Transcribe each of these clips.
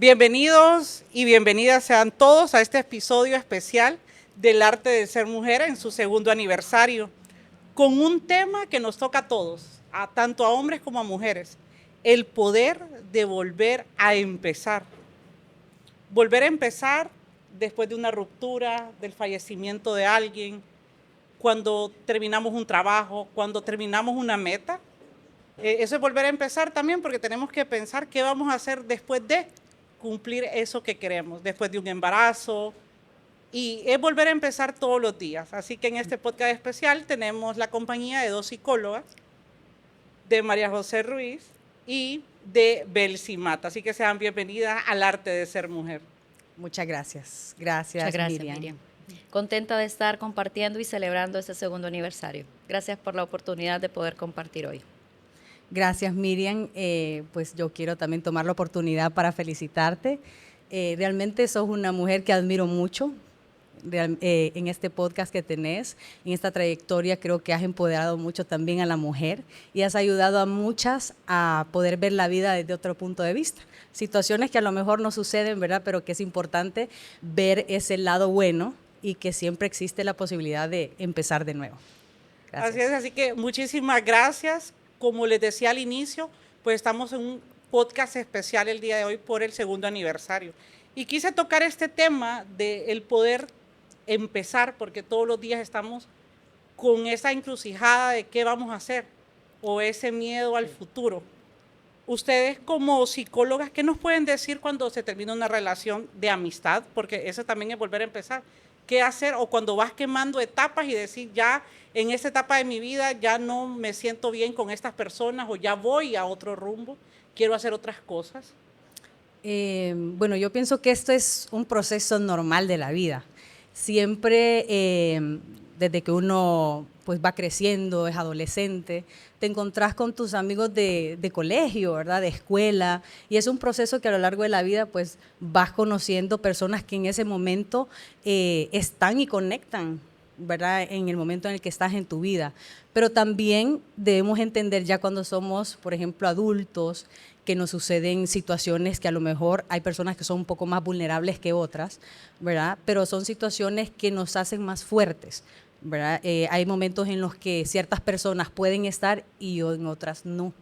Bienvenidos y bienvenidas sean todos a este episodio especial del arte de ser mujer en su segundo aniversario, con un tema que nos toca a todos, tanto a hombres como a mujeres, el poder de volver a empezar. Volver a empezar después de una ruptura, del fallecimiento de alguien, cuando terminamos un trabajo, cuando terminamos una meta. Eso es volver a empezar también, porque tenemos que pensar qué vamos a hacer después de cumplir eso que queremos, después de un embarazo, y es volver a empezar todos los días. Así que en este podcast especial tenemos la compañía de dos psicólogas, de María José Ruiz y de Belsi Mata. Así que sean bienvenidas al arte de ser mujer. Muchas gracias. Gracias, Muchas gracias, Miriam. Contenta de estar compartiendo y celebrando este segundo aniversario. Gracias por la oportunidad de poder compartir hoy. Gracias, Miriam. Pues yo quiero también tomar la oportunidad para felicitarte. Realmente sos una mujer que admiro mucho en este podcast que tenés, en esta trayectoria. Creo que has empoderado mucho también a la mujer y has ayudado a muchas a poder ver la vida desde otro punto de vista. Situaciones que a lo mejor no suceden, ¿verdad? Pero que es importante ver ese lado bueno y que siempre existe la posibilidad de empezar de nuevo. Gracias. Así es, así que muchísimas gracias. Como les decía al inicio, pues estamos en un podcast especial el día de hoy por el segundo aniversario. Y quise tocar este tema del poder empezar, porque todos los días estamos con esa encrucijada de qué vamos a hacer o ese miedo al futuro. Ustedes como psicólogas, ¿qué nos pueden decir cuando se termina una relación de amistad? Porque eso también es volver a empezar. ¿Qué hacer? O cuando vas quemando etapas y decir, ya en esta etapa de mi vida ya no me siento bien con estas personas o ya voy a otro rumbo, quiero hacer otras cosas. Bueno, yo pienso que esto es un proceso normal de la vida. Siempre, desde que uno pues va creciendo, es adolescente, te encontrás con tus amigos de colegio, ¿verdad? De escuela, y es un proceso que a lo largo de la vida pues vas conociendo personas que en ese momento están y conectan, ¿verdad? En el momento en el que estás en tu vida. Pero también debemos entender ya cuando somos, por ejemplo, adultos, que nos suceden situaciones que a lo mejor hay personas que son un poco más vulnerables que otras, ¿verdad? Pero son situaciones que nos hacen más fuertes, ¿verdad? Hay momentos en los que ciertas personas pueden estar y en otras no.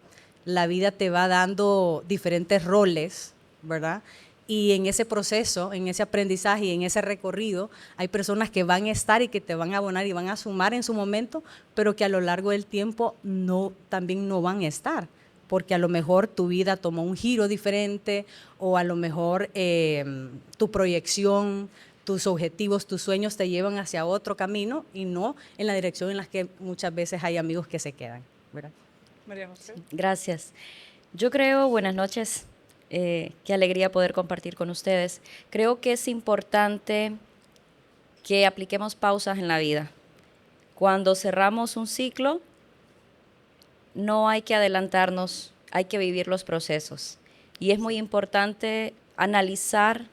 La vida te va dando diferentes roles, ¿verdad? Y en ese proceso, en ese aprendizaje y en ese recorrido, hay personas que van a estar y que te van a abonar y van a sumar en su momento, pero que a lo largo del tiempo también no van a estar, porque a lo mejor tu vida tomó un giro diferente o a lo mejor tu proyección, tus objetivos, tus sueños te llevan hacia otro camino y no en la dirección en la que muchas veces hay amigos que se quedan, ¿verdad? María José. Gracias. Yo creo, buenas noches, qué alegría poder compartir con ustedes. Creo que es importante que apliquemos pausas en la vida. Cuando cerramos un ciclo, no hay que adelantarnos, hay que vivir los procesos. Y es muy importante analizar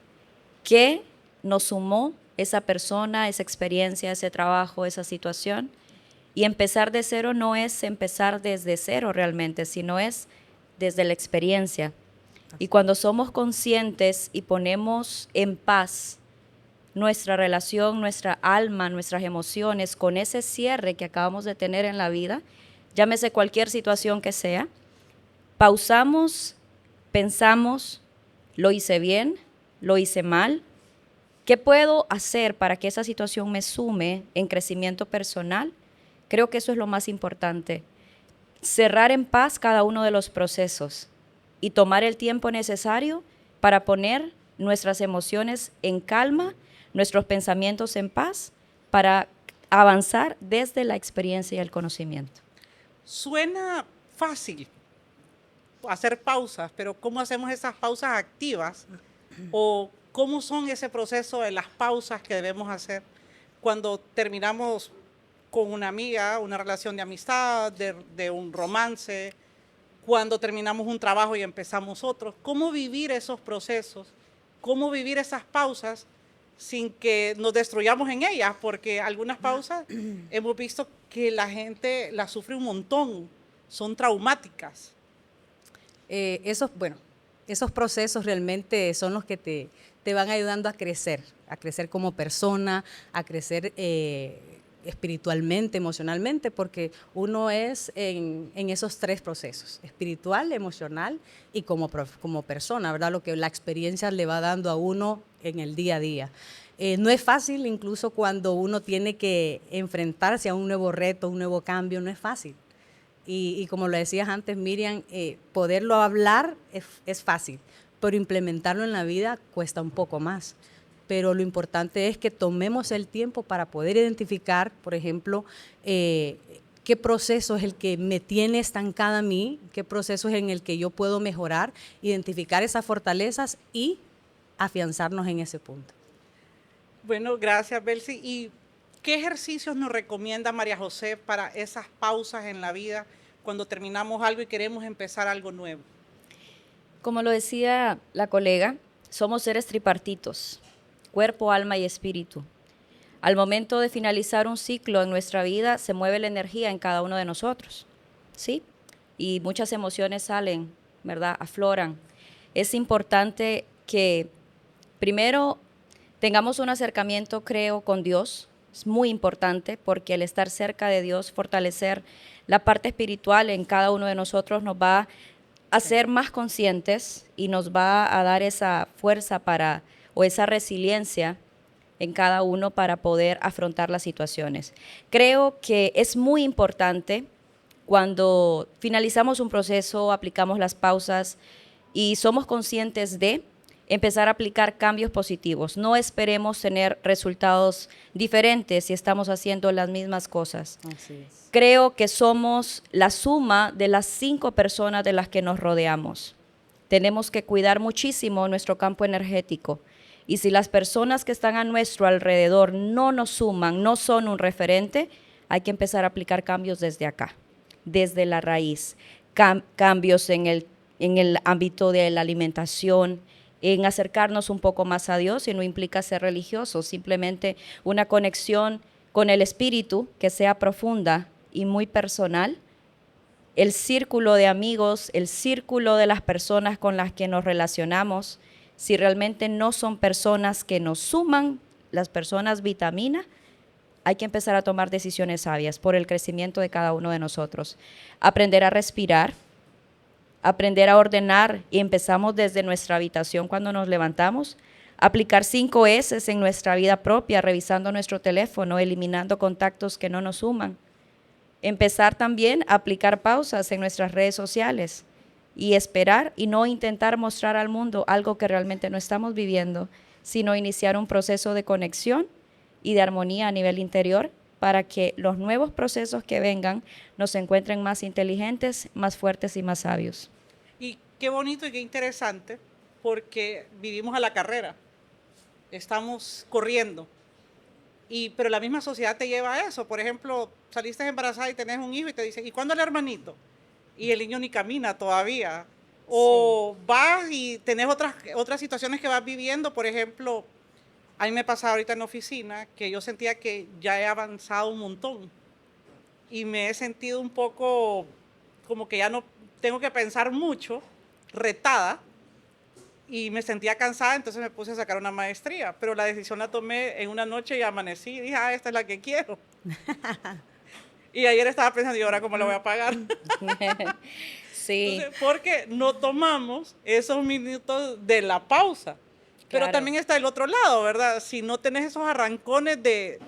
qué nos sumó esa persona, esa experiencia, ese trabajo, esa situación. Y empezar de cero no es empezar desde cero realmente, sino es desde la experiencia. Y cuando somos conscientes y ponemos en paz nuestra relación, nuestra alma, nuestras emociones, con ese cierre que acabamos de tener en la vida, llámese cualquier situación que sea, pausamos, pensamos, ¿lo hice bien? ¿Lo hice mal? ¿Qué puedo hacer para que esa situación me sume en crecimiento personal? Creo que eso es lo más importante. Cerrar en paz cada uno de los procesos y tomar el tiempo necesario para poner nuestras emociones en calma, nuestros pensamientos en paz, para avanzar desde la experiencia y el conocimiento. Suena fácil hacer pausas, pero ¿cómo hacemos esas pausas activas? ¿O cómo son ese proceso de las pausas que debemos hacer cuando terminamos con una amiga, una relación de amistad, de un romance, cuando terminamos un trabajo y empezamos otro? ¿Cómo vivir esos procesos? ¿Cómo vivir esas pausas sin que nos destruyamos en ellas? Porque algunas pausas hemos visto que la gente las sufre un montón, son traumáticas. Eso, bueno, esos procesos realmente son los que te van ayudando a crecer como persona, a crecer espiritualmente, emocionalmente, porque uno es en esos tres procesos, espiritual, emocional y como persona, ¿verdad? Lo que la experiencia le va dando a uno en el día a día. No es fácil, incluso cuando uno tiene que enfrentarse a un nuevo reto, un nuevo cambio, no es fácil. Y como lo decías antes, Miriam, poderlo hablar es fácil, pero implementarlo en la vida cuesta un poco más. Pero lo importante es que tomemos el tiempo para poder identificar, por ejemplo, qué proceso es el que me tiene estancada a mí, qué proceso es en el que yo puedo mejorar, identificar esas fortalezas y afianzarnos en ese punto. Bueno, gracias, Belsi. ¿Y qué ejercicios nos recomienda María José para esas pausas en la vida cuando terminamos algo y queremos empezar algo nuevo? Como lo decía la colega, somos seres tripartitos, cuerpo, alma y espíritu. Al momento de finalizar un ciclo en nuestra vida, se mueve la energía en cada uno de nosotros, ¿sí? Y muchas emociones salen, ¿verdad? Afloran. Es importante que primero tengamos un acercamiento, creo, con Dios. Es muy importante porque el estar cerca de Dios, fortalecer la parte espiritual en cada uno de nosotros nos va a ser más conscientes y nos va a dar esa fuerza o esa resiliencia en cada uno para poder afrontar las situaciones. Creo que es muy importante cuando finalizamos un proceso, aplicamos las pausas y somos conscientes de empezar a aplicar cambios positivos. No esperemos tener resultados diferentes si estamos haciendo las mismas cosas. Así es. Creo que somos la suma de las 5 personas de las que nos rodeamos. Tenemos que cuidar muchísimo nuestro campo energético. Y si las personas que están a nuestro alrededor no nos suman, no son un referente, hay que empezar a aplicar cambios desde acá, desde la raíz. Cambios en el ámbito de la alimentación, en acercarnos un poco más a Dios, y no implica ser religioso, simplemente una conexión con el espíritu que sea profunda y muy personal. El círculo de amigos, el círculo de las personas con las que nos relacionamos, si realmente no son personas que nos suman, las personas vitamina, hay que empezar a tomar decisiones sabias por el crecimiento de cada uno de nosotros. Aprender a respirar, aprender a ordenar, y empezamos desde nuestra habitación cuando nos levantamos, aplicar 5 S en nuestra vida propia, revisando nuestro teléfono, eliminando contactos que no nos suman. Empezar también a aplicar pausas en nuestras redes sociales y esperar y no intentar mostrar al mundo algo que realmente no estamos viviendo, sino iniciar un proceso de conexión y de armonía a nivel interior para que los nuevos procesos que vengan nos encuentren más inteligentes, más fuertes y más sabios. Y qué bonito y qué interesante, porque vivimos a la carrera, estamos corriendo, pero la misma sociedad te lleva a eso. Por ejemplo, saliste embarazada y tenés un hijo y te dicen, ¿y cuándo el hermanito? Y el niño ni camina todavía. O sí, vas y tenés otras situaciones que vas viviendo. Por ejemplo, a mí me pasaba ahorita en la oficina que yo sentía que ya he avanzado un montón y me he sentido un poco como que ya no tengo que pensar mucho, retada, y me sentía cansada, entonces me puse a sacar una maestría, pero la decisión la tomé en una noche y amanecí y dije, esta es la que quiero. Y ayer estaba pensando, ¿y ahora cómo la voy a pagar? Sí. Entonces, porque no tomamos esos minutos de la pausa. Pero Claro. también está el otro lado, ¿verdad? Si no tenés esos arrancones de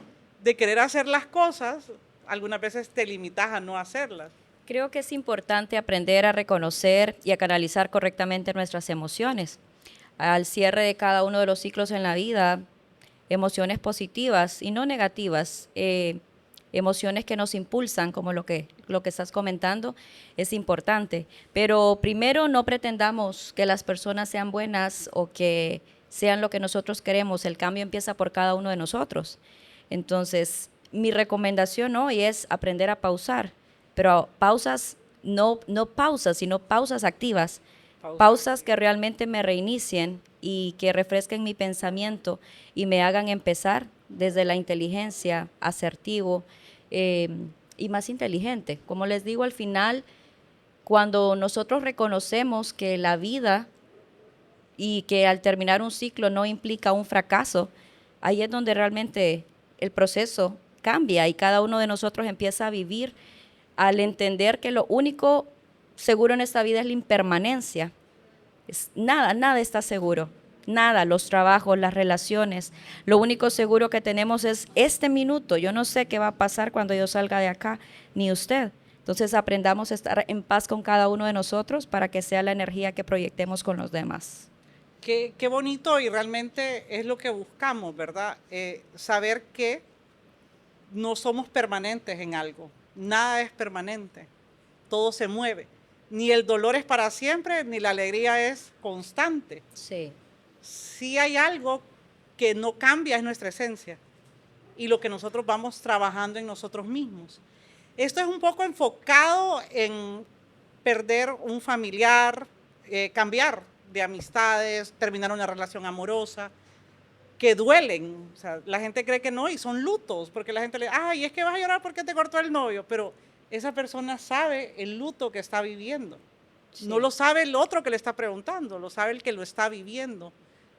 querer hacer las cosas, algunas veces te limitas a no hacerlas. Creo que es importante aprender a reconocer y a canalizar correctamente nuestras emociones. Al cierre de cada uno de los ciclos en la vida, emociones positivas y no negativas, emociones que nos impulsan, como lo que estás comentando, es importante. Pero primero no pretendamos que las personas sean buenas o que sean lo que nosotros queremos. El cambio empieza por cada uno de nosotros. Entonces, mi recomendación hoy es aprender a pausar, pero pausas, no pausas, sino pausas activas. Pausas que realmente me reinicien y que refresquen mi pensamiento y me hagan empezar desde la inteligencia, asertivo y más inteligente. Como les digo, al final, cuando nosotros reconocemos que la vida y que al terminar un ciclo no implica un fracaso, ahí es donde realmente el proceso cambia y cada uno de nosotros empieza a vivir al entender que lo único seguro en esta vida es la impermanencia. Nada está seguro, nada, los trabajos, las relaciones. Lo único seguro que tenemos es este minuto. Yo no sé qué va a pasar cuando yo salga de acá, ni usted. Entonces aprendamos a estar en paz con cada uno de nosotros para que sea la energía que proyectemos con los demás. Qué bonito, y realmente es lo que buscamos, ¿verdad? Saber que no somos permanentes en algo, nada es permanente, todo se mueve. Ni el dolor es para siempre, ni la alegría es constante. Sí. Si hay algo que no cambia, es nuestra esencia y lo que nosotros vamos trabajando en nosotros mismos. Esto es un poco enfocado en perder un familiar, cambiar de amistades, terminar una relación amorosa, que duelen. O sea, la gente cree que no y son lutos, porque la gente le dice, ay, es que vas a llorar porque te cortó el novio, pero esa persona sabe el luto que está viviendo. Sí. No lo sabe el otro que le está preguntando, lo sabe el que lo está viviendo.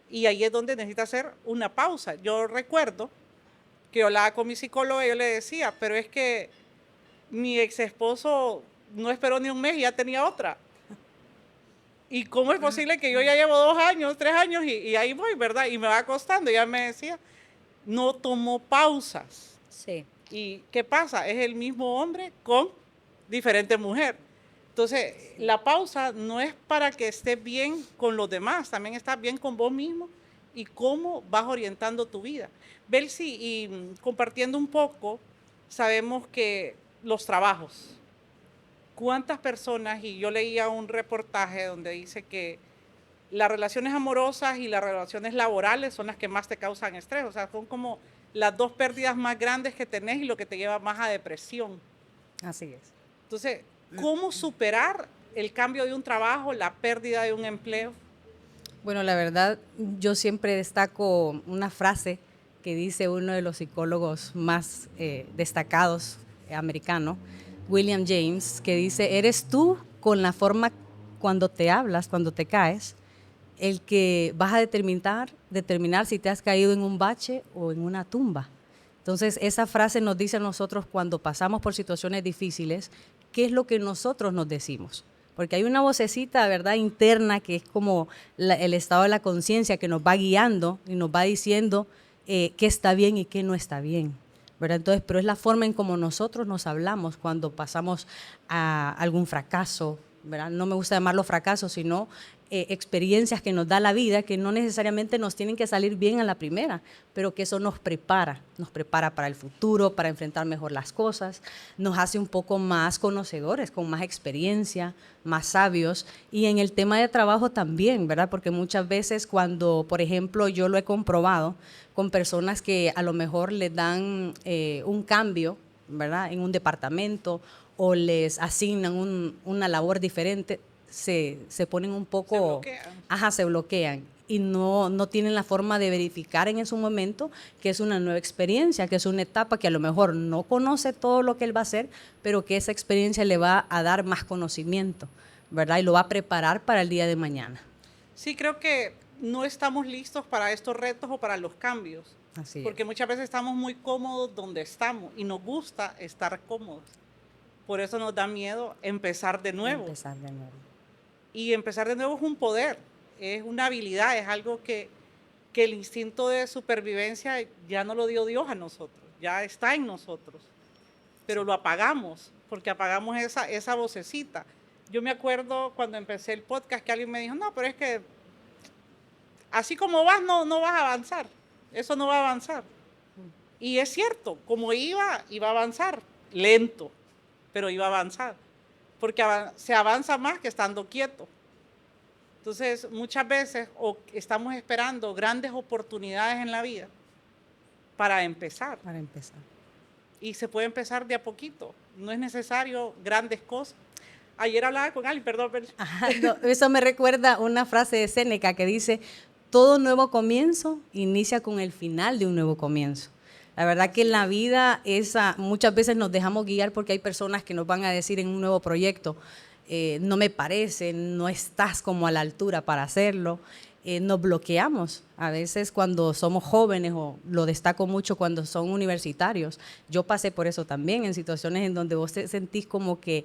Y ahí es donde necesita hacer una pausa. Yo recuerdo que yo hablaba con mi psicóloga y yo le decía, pero es que mi ex esposo no esperó ni un mes y ya tenía otra. ¿Y cómo es posible que yo ya llevo 2 años, 3 años y ahí voy, verdad? Y me va costando. Y ella me decía, no tomó pausas. Sí. ¿Y qué pasa? Es el mismo hombre con diferente mujer. Entonces, la pausa no es para que estés bien con los demás, también estás bien con vos mismo y cómo vas orientando tu vida. Belsi, y compartiendo un poco, sabemos que los trabajos, ¿cuántas personas? Y yo leía un reportaje donde dice que las relaciones amorosas y las relaciones laborales son las que más te causan estrés, o sea, son como las 2 pérdidas más grandes que tenés y lo que te lleva más a depresión. Así es. Entonces, ¿cómo superar el cambio de un trabajo, la pérdida de un empleo? Bueno, la verdad, yo siempre destaco una frase que dice uno de los psicólogos más destacados americano, William James, que dice, eres tú con la forma cuando te hablas, cuando te caes, el que vas a determinar si te has caído en un bache o en una tumba. Entonces, esa frase nos dice a nosotros cuando pasamos por situaciones difíciles, qué es lo que nosotros nos decimos. Porque hay una vocecita, ¿verdad?, interna que es como el estado de la conciencia que nos va guiando y nos va diciendo qué está bien y qué no está bien, ¿verdad? Entonces, pero es la forma en cómo nosotros nos hablamos cuando pasamos a algún fracaso, ¿verdad? No me gusta llamarlo fracaso, sino experiencias que nos da la vida que no necesariamente nos tienen que salir bien a la primera, pero que eso nos prepara para el futuro, para enfrentar mejor las cosas, nos hace un poco más conocedores, con más experiencia, más sabios. Y en el tema de trabajo también, ¿verdad? Porque muchas veces cuando, por ejemplo, yo lo he comprobado con personas que a lo mejor les dan un cambio, ¿verdad?, en un departamento o les asignan una labor diferente, se ponen un poco, se bloquean y no tienen la forma de verificar en ese momento que es una nueva experiencia, que es una etapa que a lo mejor no conoce todo lo que él va a hacer, pero que esa experiencia le va a dar más conocimiento, ¿verdad? Y lo va a preparar para el día de mañana. Sí, creo que no estamos listos para estos retos o para los cambios. Así porque es. Muchas veces estamos muy cómodos donde estamos y nos gusta estar cómodos. Por eso nos da miedo empezar de nuevo. Y empezar de nuevo es un poder, es una habilidad, es algo que el instinto de supervivencia ya no lo dio Dios a nosotros, ya está en nosotros, pero lo apagamos, porque apagamos esa vocecita. Yo me acuerdo cuando empecé el podcast que alguien me dijo, no, pero es que así como vas, no vas a avanzar, eso no va a avanzar. Y es cierto, como iba a avanzar, lento, pero iba a avanzar. Porque se avanza más que estando quieto. Entonces, muchas veces estamos esperando grandes oportunidades en la vida para empezar. Y se puede empezar de a poquito. No es necesario grandes cosas. Ayer hablaba con alguien, perdón. No, eso me recuerda una frase de Séneca que dice, todo nuevo comienzo inicia con el final de un nuevo comienzo. La verdad que en la vida muchas veces nos dejamos guiar porque hay personas que nos van a decir en un nuevo proyecto, no me parece, no estás como a la altura para hacerlo. nos bloqueamos. A veces cuando somos jóvenes, o lo destaco mucho cuando son universitarios, yo pasé por eso también, en situaciones en donde vos te sentís como que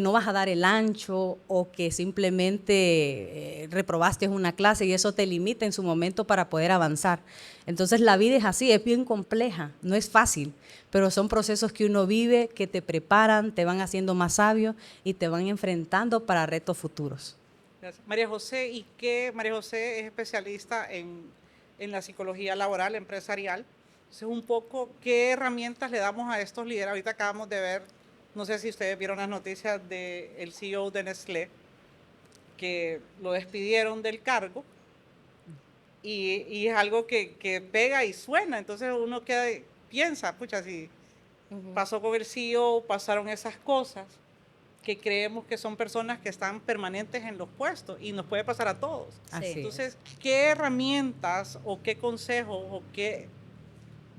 no vas a dar el ancho o que simplemente reprobaste una clase y eso te limita en su momento para poder avanzar. Entonces la vida es así, es bien compleja, no es fácil, pero son procesos que uno vive, que te preparan, te van haciendo más sabio y te van enfrentando para retos futuros. Gracias. María José, María José es especialista en la psicología laboral, empresarial. Entonces, un poco, ¿qué herramientas le damos a estos líderes? Ahorita acabamos de ver, no sé si ustedes vieron las noticias del CEO de Nestlé, que lo despidieron del cargo, y es algo que pega y suena. Entonces uno piensa, pucha, si pasó con el CEO, pasaron esas cosas, que creemos que son personas que están permanentes en los puestos y nos puede pasar a todos. Así Entonces, ¿qué herramientas o qué consejos o qué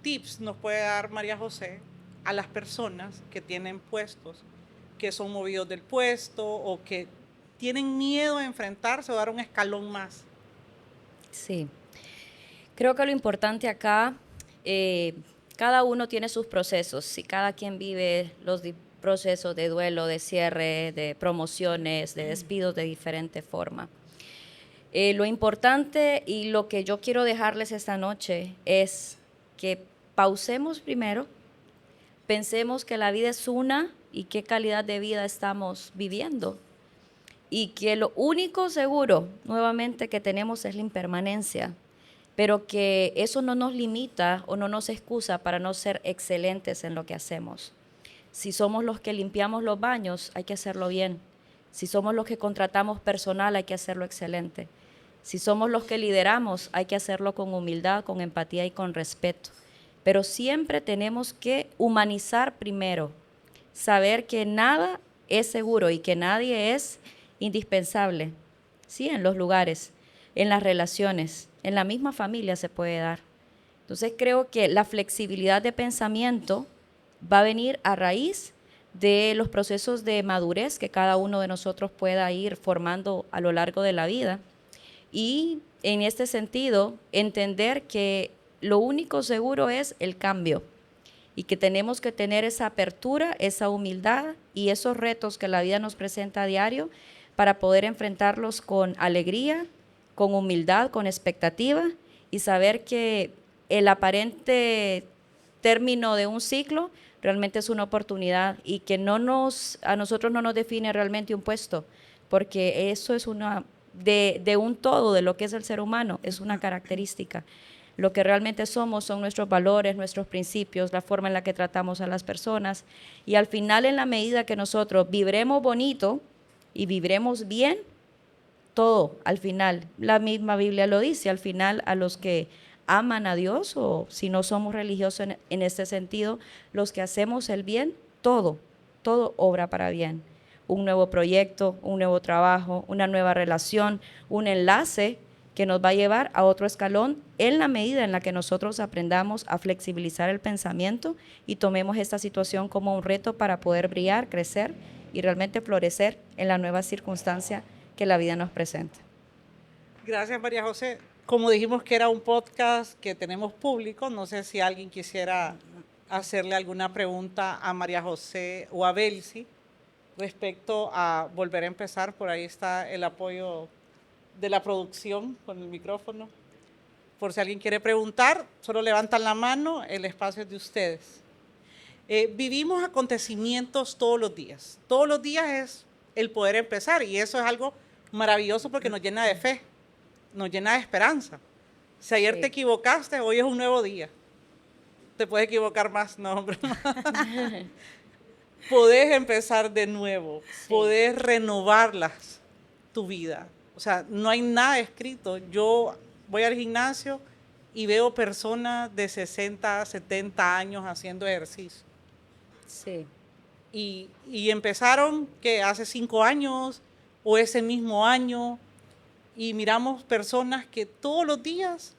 tips nos puede dar María José a las personas que tienen puestos, que son movidos del puesto o que tienen miedo a enfrentarse o dar un escalón más? Sí, creo que lo importante acá, cada uno tiene sus procesos y cada quien vive los procesos de duelo, de cierre, de promociones, de despidos de diferente forma. Lo importante y lo que yo quiero dejarles esta noche es que pausemos primero, pensemos que la vida es una y qué calidad de vida estamos viviendo. Y que lo único seguro, nuevamente, que tenemos es la impermanencia, pero que eso no nos limita o no nos excusa para no ser excelentes en lo que hacemos. Si somos los que limpiamos los baños, hay que hacerlo bien. Si somos los que contratamos personal, hay que hacerlo excelente. Si somos los que lideramos, hay que hacerlo con humildad, con empatía y con respeto. Pero siempre tenemos que humanizar primero, saber que nada es seguro y que nadie es indispensable, sí, en los lugares, en las relaciones, en la misma familia se puede dar. Entonces creo que la flexibilidad de pensamiento va a venir a raíz de los procesos de madurez que cada uno de nosotros pueda ir formando a lo largo de la vida. Y en este sentido, entender que lo único seguro es el cambio y que tenemos que tener esa apertura, esa humildad y esos retos que la vida nos presenta a diario para poder enfrentarlos con alegría, con humildad, con expectativa y saber que el aparente término de un ciclo realmente es una oportunidad y que a nosotros no nos define realmente un puesto, porque eso es de un todo, de lo que es el ser humano, es una característica. Lo que realmente somos son nuestros valores, nuestros principios, la forma en la que tratamos a las personas y al final, en la medida que nosotros vibremos bonito y vibremos bien, todo al final, la misma Biblia lo dice, al final a los que aman a Dios o si no somos religiosos en este sentido, los que hacemos el bien, todo obra para bien. Un nuevo proyecto, un nuevo trabajo, una nueva relación, un enlace que nos va a llevar a otro escalón en la medida en la que nosotros aprendamos a flexibilizar el pensamiento y tomemos esta situación como un reto para poder brillar, crecer y realmente florecer en la nueva circunstancia que la vida nos presenta. Gracias, María José. Como dijimos que era un podcast que tenemos público, no sé si alguien quisiera hacerle alguna pregunta a María José o a Belsi respecto a volver a empezar. Por ahí está el apoyo de la producción con el micrófono. Por si alguien quiere preguntar, solo levantan la mano, el espacio es de ustedes. Vivimos acontecimientos todos los días. Todos los días es el poder empezar y eso es algo maravilloso porque nos llena de fe, nos llena de esperanza. Si ayer te equivocaste, hoy es un nuevo día. Te puedes equivocar más, no, hombre. Podés empezar de nuevo, podés renovarlas tu vida. O sea, no hay nada escrito. Yo voy al gimnasio y veo personas de 60, 70 años haciendo ejercicio. Sí. Y empezaron que hace 5 años o ese mismo año y miramos personas que todos los días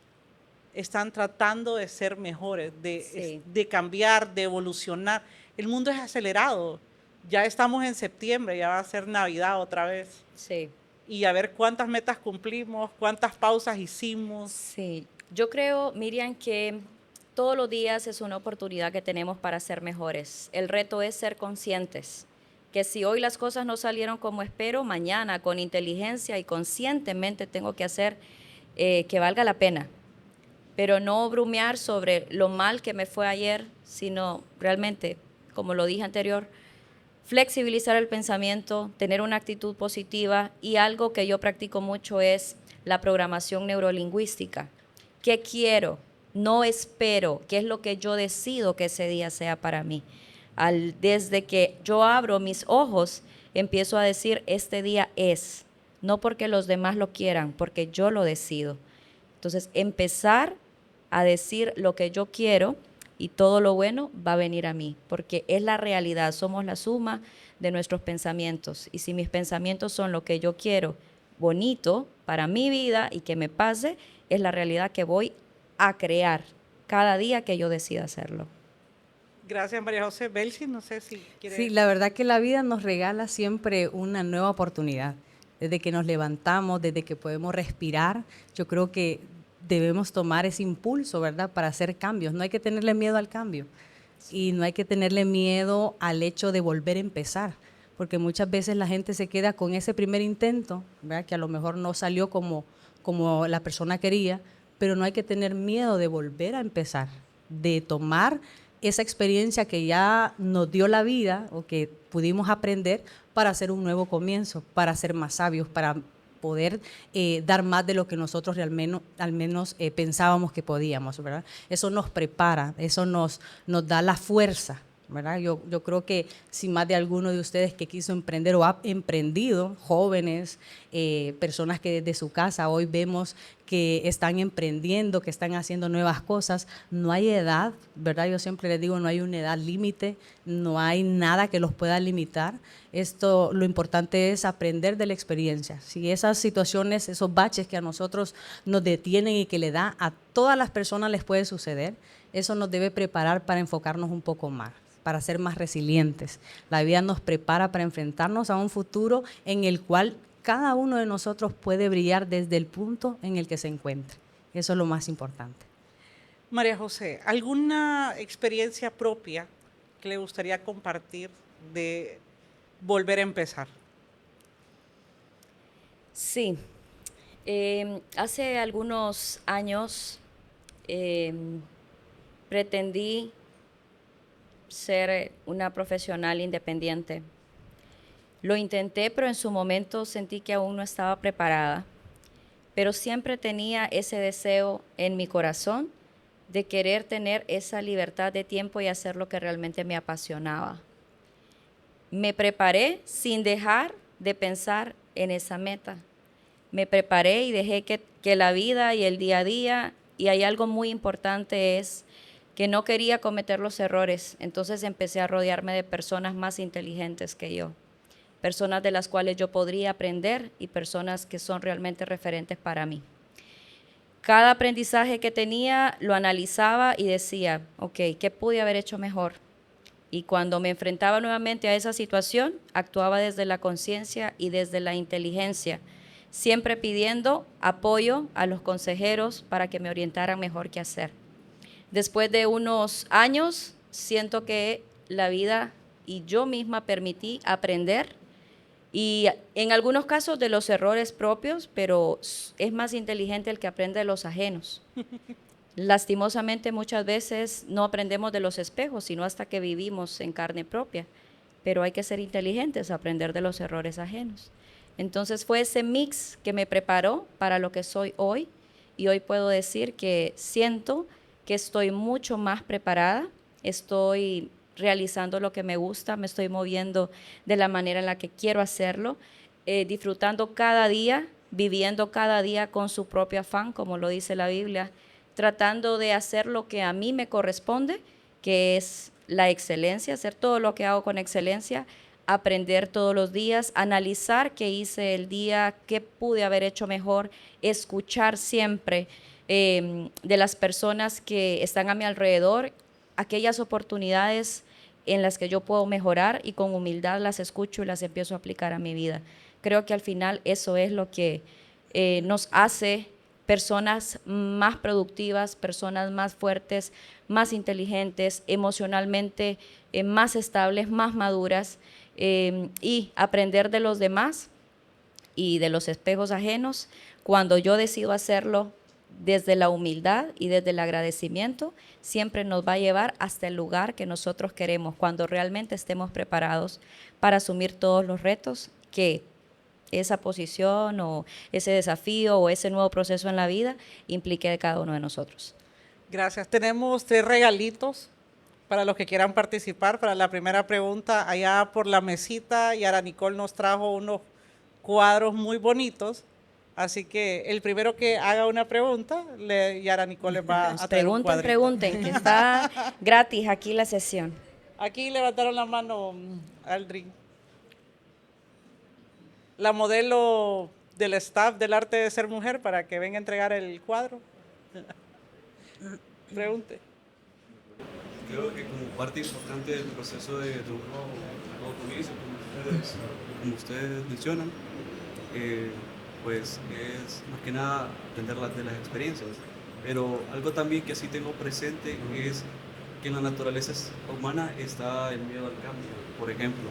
están tratando de ser mejores, de cambiar, de evolucionar. El mundo es acelerado. Ya estamos en septiembre, ya va a ser Navidad otra vez. Sí. y a ver cuántas metas cumplimos, cuántas pausas hicimos. Sí, yo creo, Miriam, que todos los días es una oportunidad que tenemos para ser mejores. El reto es ser conscientes, que si hoy las cosas no salieron como espero, mañana con inteligencia y conscientemente tengo que hacer que valga la pena. Pero no brumear sobre lo mal que me fue ayer, sino realmente, como lo dije anterior, flexibilizar el pensamiento, tener una actitud positiva, y algo que yo practico mucho es la programación neurolingüística. ¿Qué quiero? No espero. ¿Qué es lo que yo decido que ese día sea para mí? Desde que yo abro mis ojos, empiezo a decir, este día es, no porque los demás lo quieran, porque yo lo decido. Entonces, empezar a decir lo que yo quiero, y todo lo bueno va a venir a mí, porque es la realidad, somos la suma de nuestros pensamientos. Y si mis pensamientos son lo que yo quiero, bonito para mi vida y que me pase, es la realidad que voy a crear cada día que yo decida hacerlo. Gracias, María José. Belsi, no sé si quiere... Sí, la verdad que la vida nos regala siempre una nueva oportunidad. Desde que nos levantamos, desde que podemos respirar, yo creo que debemos tomar ese impulso, ¿verdad?, para hacer cambios. No hay que tenerle miedo al cambio y no hay que tenerle miedo al hecho de volver a empezar, porque muchas veces la gente se queda con ese primer intento, ¿verdad?, que a lo mejor no salió como la persona quería, pero no hay que tener miedo de volver a empezar, de tomar esa experiencia que ya nos dio la vida o que pudimos aprender para hacer un nuevo comienzo, para ser más sabios, para poder dar más de lo que nosotros al menos pensábamos que podíamos, ¿verdad? Eso nos prepara, eso nos da la fuerza, ¿verdad? Yo creo que si más de alguno de ustedes que quiso emprender o ha emprendido, jóvenes, personas que desde su casa hoy vemos que están emprendiendo, que están haciendo nuevas cosas, no hay edad, ¿verdad? Yo siempre les digo, no hay una edad límite, no hay nada que los pueda limitar. Esto, lo importante es aprender de la experiencia. Si esas situaciones, esos baches que a nosotros nos detienen y que le da a todas las personas les puede suceder, eso nos debe preparar para enfocarnos un poco más, para ser más resilientes. La vida nos prepara para enfrentarnos a un futuro en el cual cada uno de nosotros puede brillar desde el punto en el que se encuentre. Eso es lo más importante. María José, ¿alguna experiencia propia que le gustaría compartir de volver a empezar? Sí, hace algunos años pretendí ser una profesional independiente. Lo intenté, pero en su momento sentí que aún no estaba preparada, pero siempre tenía ese deseo en mi corazón de querer tener esa libertad de tiempo y hacer lo que realmente me apasionaba. Me preparé sin dejar de pensar en esa meta. Me preparé y dejé que la vida y el día a día, y hay algo muy importante, es que no quería cometer los errores, entonces empecé a rodearme de personas más inteligentes que yo, personas de las cuales yo podría aprender y personas que son realmente referentes para mí. Cada aprendizaje que tenía lo analizaba y decía, ok, ¿qué pude haber hecho mejor? Y cuando me enfrentaba nuevamente a esa situación, actuaba desde la conciencia y desde la inteligencia, siempre pidiendo apoyo a los consejeros para que me orientaran mejor qué hacer. Después de unos años, siento que la vida y yo misma permití aprender, y en algunos casos de los errores propios, pero es más inteligente el que aprende de los ajenos. Lastimosamente muchas veces no aprendemos de los espejos, sino hasta que vivimos en carne propia, pero hay que ser inteligentes, aprender de los errores ajenos. Entonces fue ese mix que me preparó para lo que soy hoy, y hoy puedo decir que siento que estoy mucho más preparada, estoy realizando lo que me gusta, me estoy moviendo de la manera en la que quiero hacerlo, disfrutando cada día, viviendo cada día con su propio afán, como lo dice la Biblia, tratando de hacer lo que a mí me corresponde, que es la excelencia, hacer todo lo que hago con excelencia, aprender todos los días, analizar qué hice el día, qué pude haber hecho mejor, escuchar siempre de las personas que están a mi alrededor aquellas oportunidades en las que yo puedo mejorar y con humildad las escucho y las empiezo a aplicar a mi vida. Creo que al final eso es lo que nos hace personas más productivas, personas más fuertes, más inteligentes, emocionalmente más estables, más maduras, y aprender de los demás y de los espejos ajenos. Cuando yo decido hacerlo desde la humildad y desde el agradecimiento, siempre nos va a llevar hasta el lugar que nosotros queremos, cuando realmente estemos preparados para asumir todos los retos que esa posición o ese desafío o ese nuevo proceso en la vida implique de cada uno de nosotros. Gracias. Tenemos 3 regalitos para los que quieran participar. Para la primera pregunta, allá por la mesita, Yara Nicole nos trajo unos cuadros muy bonitos. Así que el primero que haga una pregunta, Yara Nicole les va a traer un cuadrito. Pregunten, que está gratis aquí la sesión. Aquí levantaron la mano, Aldrin. La modelo del staff del arte de ser mujer para que venga a entregar el cuadro. Pregunte. Creo que como parte importante del proceso de un nuevo comienzo, como ustedes mencionan, pues es más que nada aprender de las experiencias. Pero algo también que sí tengo presente es que en la naturaleza humana está el miedo al cambio, por ejemplo.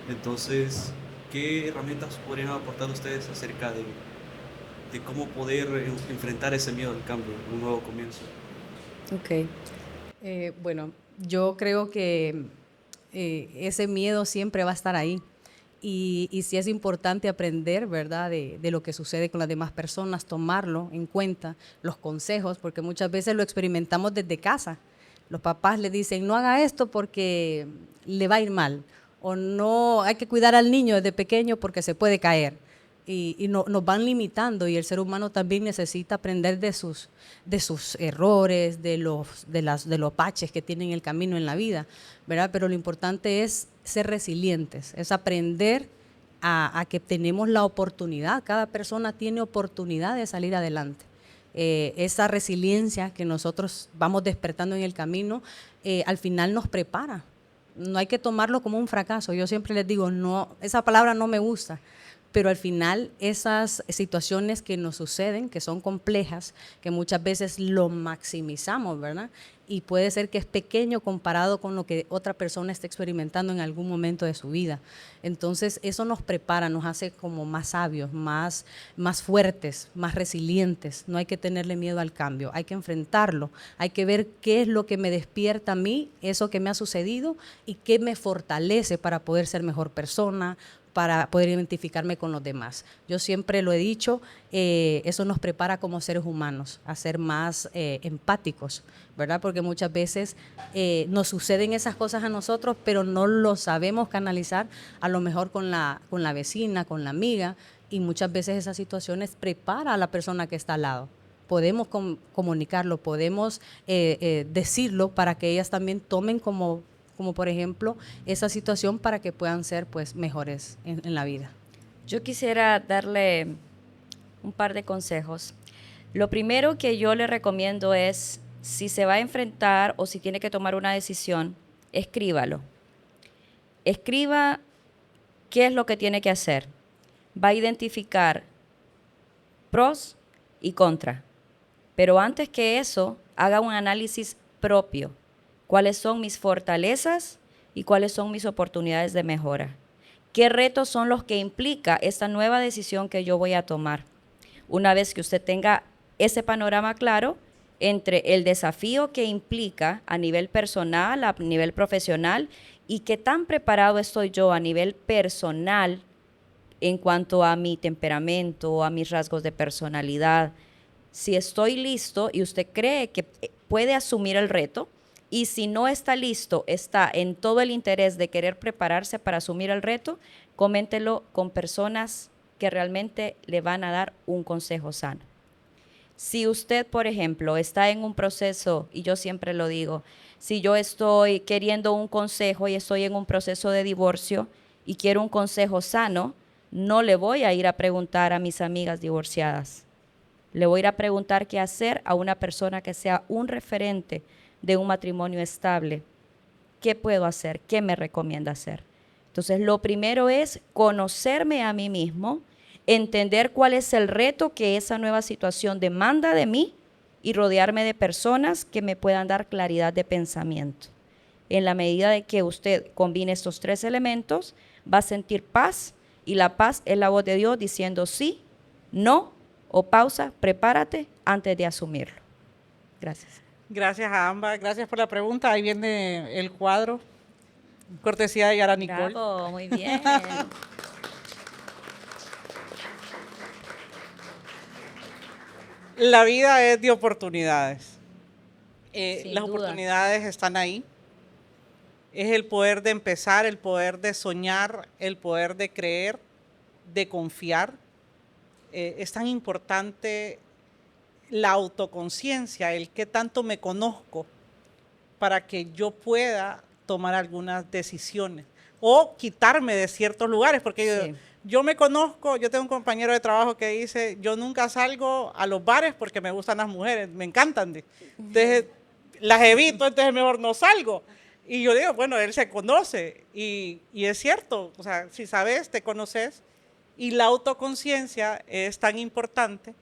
Entonces, ¿qué herramientas podrían aportar ustedes acerca de cómo poder enfrentar ese miedo al cambio, un nuevo comienzo? Ok. Bueno, yo creo que ese miedo siempre va a estar ahí. Y sí es importante aprender, ¿verdad?, de lo que sucede con las demás personas, tomarlo en cuenta, los consejos, porque muchas veces lo experimentamos desde casa. Los papás le dicen, no haga esto porque le va a ir mal, o no, hay que cuidar al niño desde pequeño porque se puede caer. Y nos van limitando, y el ser humano también necesita aprender de sus errores, de los baches que tienen el camino en la vida, ¿verdad? Pero lo importante es ser resilientes, es aprender a que tenemos la oportunidad, cada persona tiene oportunidad de salir adelante. Esa resiliencia que nosotros vamos despertando en el camino, al final nos prepara. No hay que tomarlo como un fracaso. Yo siempre les digo, no, esa palabra no me gusta, pero al final esas situaciones que nos suceden, que son complejas, que muchas veces lo maximizamos, ¿verdad? Y puede ser que es pequeño comparado con lo que otra persona está experimentando en algún momento de su vida. Entonces eso nos prepara, nos hace como más sabios, más fuertes, más resilientes. No hay que tenerle miedo al cambio, hay que enfrentarlo, hay que ver qué es lo que me despierta a mí, eso que me ha sucedido, y qué me fortalece para poder ser mejor persona, para poder identificarme con los demás. Yo siempre lo he dicho, eso nos prepara como seres humanos a ser más empáticos, ¿verdad? Porque muchas veces nos suceden esas cosas a nosotros, pero no lo sabemos canalizar, a lo mejor con la vecina, con la amiga, y muchas veces esas situaciones prepara a la persona que está al lado. Podemos comunicarlo, podemos decirlo para que ellas también tomen como por ejemplo esa situación para que puedan ser pues mejores en la vida. Yo quisiera darle un par de consejos. Lo primero que yo le recomiendo es, si se va a enfrentar o si tiene que tomar una decisión, escríbalo. Escriba qué es lo que tiene que hacer. Va a identificar pros y contras. Pero antes que eso, haga un análisis propio. ¿Cuáles son mis fortalezas y cuáles son mis oportunidades de mejora? ¿Qué retos son los que implica esta nueva decisión que yo voy a tomar? Una vez que usted tenga ese panorama claro entre el desafío que implica a nivel personal, a nivel profesional, y qué tan preparado estoy yo a nivel personal en cuanto a mi temperamento, a mis rasgos de personalidad. Si estoy listo y usted cree que puede asumir el reto, y si no está listo, está en todo el interés de querer prepararse para asumir el reto, coméntelo con personas que realmente le van a dar un consejo sano. Si usted, por ejemplo, está en un proceso, y yo siempre lo digo, si yo estoy queriendo un consejo y estoy en un proceso de divorcio y quiero un consejo sano, no le voy a ir a preguntar a mis amigas divorciadas. Le voy a ir a preguntar qué hacer a una persona que sea un referente de un matrimonio estable, ¿qué puedo hacer? ¿Qué me recomienda hacer? Entonces, lo primero es conocerme a mí mismo, entender cuál es el reto que esa nueva situación demanda de mí y rodearme de personas que me puedan dar claridad de pensamiento. En la medida de que usted combine estos 3 elementos, va a sentir paz, y la paz es la voz de Dios diciendo sí, no o pausa, prepárate antes de asumirlo. Gracias. Gracias a ambas, gracias por la pregunta. Ahí viene el cuadro, cortesía de Yara Nicole. Bravo, muy bien. La vida es de oportunidades. Sin Las duda. oportunidades están ahí. Es el poder de empezar, el poder de soñar, el poder de creer, de confiar. Es tan importante la autoconciencia, el qué tanto me conozco para que yo pueda tomar algunas decisiones o quitarme de ciertos lugares, porque Sí. yo me conozco. Yo tengo un compañero de trabajo que dice, yo nunca salgo a los bares porque me gustan las mujeres, me encantan. Entonces, las evito, entonces mejor no salgo. Y yo digo, bueno, él se conoce y es cierto, o sea, si sabes, te conoces, y la autoconciencia es tan importante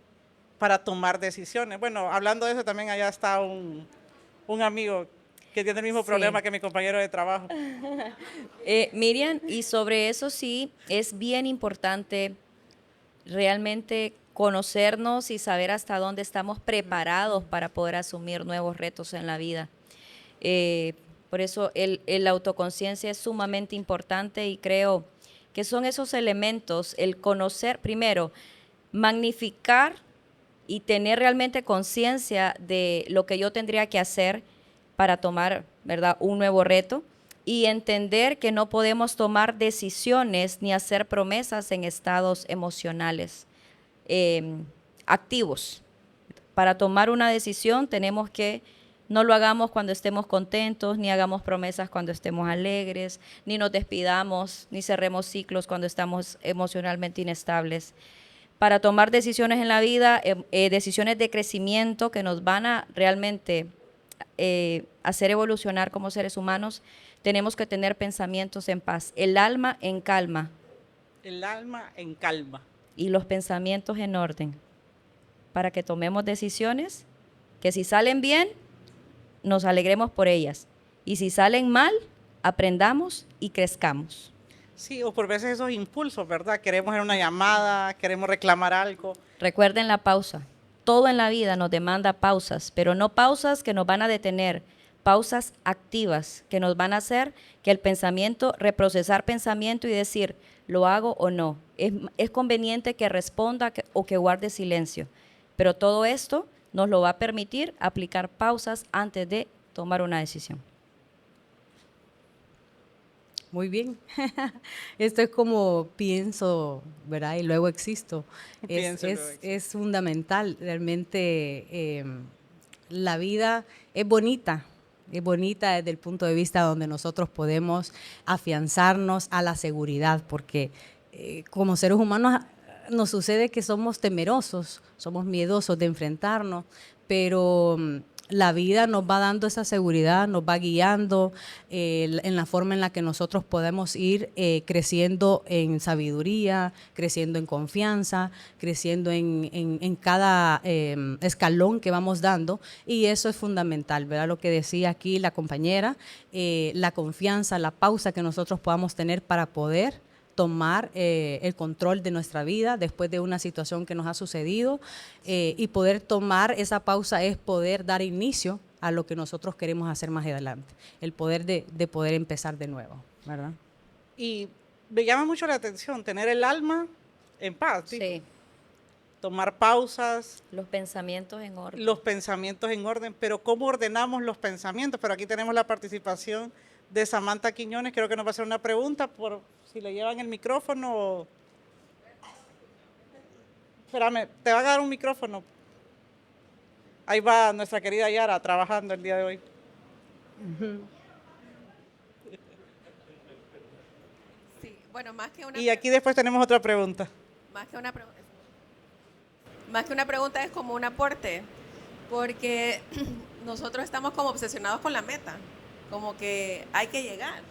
para tomar decisiones. Bueno, hablando de eso, también allá está un amigo que tiene el mismo Sí. problema que mi compañero de trabajo. Miriam, y sobre eso sí, es bien importante realmente conocernos y saber hasta dónde estamos preparados para poder asumir nuevos retos en la vida. Por eso el autoconciencia es sumamente importante, y creo que son esos elementos, el conocer, primero, magnificar y tener realmente conciencia de lo que yo tendría que hacer para tomar, ¿verdad?, un nuevo reto, y entender que no podemos tomar decisiones ni hacer promesas en estados emocionales activos. Para tomar una decisión tenemos que no lo hagamos cuando estemos contentos, ni hagamos promesas cuando estemos alegres, ni nos despidamos, ni cerremos ciclos cuando estamos emocionalmente inestables. Para tomar decisiones en la vida, decisiones de crecimiento que nos van a realmente hacer evolucionar como seres humanos, tenemos que tener pensamientos en paz, el alma en calma El alma en calma. y los pensamientos en orden, para que tomemos decisiones que, si salen bien, nos alegremos por ellas, y si salen mal, aprendamos y crezcamos. Sí, o por veces esos impulsos, ¿verdad? Queremos hacer una llamada, queremos reclamar algo. Recuerden la pausa. Todo en la vida nos demanda pausas, pero no pausas que nos van a detener, pausas activas que nos van a hacer que el pensamiento, reprocesar pensamiento y decir, ¿lo hago o no? Es conveniente que responda o que guarde silencio, pero todo esto nos lo va a permitir aplicar pausas antes de tomar una decisión. Muy bien. Esto es como pienso, ¿verdad? Y luego existo. Pienso y luego existo. Es fundamental. Realmente la vida es bonita desde el punto de vista donde nosotros podemos afianzarnos a la seguridad, porque como seres humanos nos sucede que somos temerosos, somos miedosos de enfrentarnos, pero la vida nos va dando esa seguridad, nos va guiando en la forma en la que nosotros podemos ir creciendo en sabiduría, creciendo en confianza, creciendo en cada escalón que vamos dando, y eso es fundamental, ¿verdad? Lo que decía aquí la compañera, la confianza, la pausa que nosotros podamos tener para poder tomar el control de nuestra vida después de una situación que nos ha sucedido, y poder tomar esa pausa es poder dar inicio a lo que nosotros queremos hacer más adelante, el poder de poder empezar de nuevo, ¿verdad? Y me llama mucho la atención tener el alma en paz, ¿sí? Sí, Tomar pausas, los pensamientos en orden. los pensamientos en orden, pero ¿cómo ordenamos los pensamientos? Pero aquí tenemos la participación de Samantha Quiñones, creo que nos va a hacer una pregunta, por si le llevan el micrófono. Espérame, te van a dar un micrófono. Ahí va nuestra querida Yara trabajando el día de hoy. Sí, bueno, más que una Y aquí después tenemos otra pregunta. más que una pregunta es como un aporte, porque nosotros estamos como obsesionados con la meta, como que hay que llegar,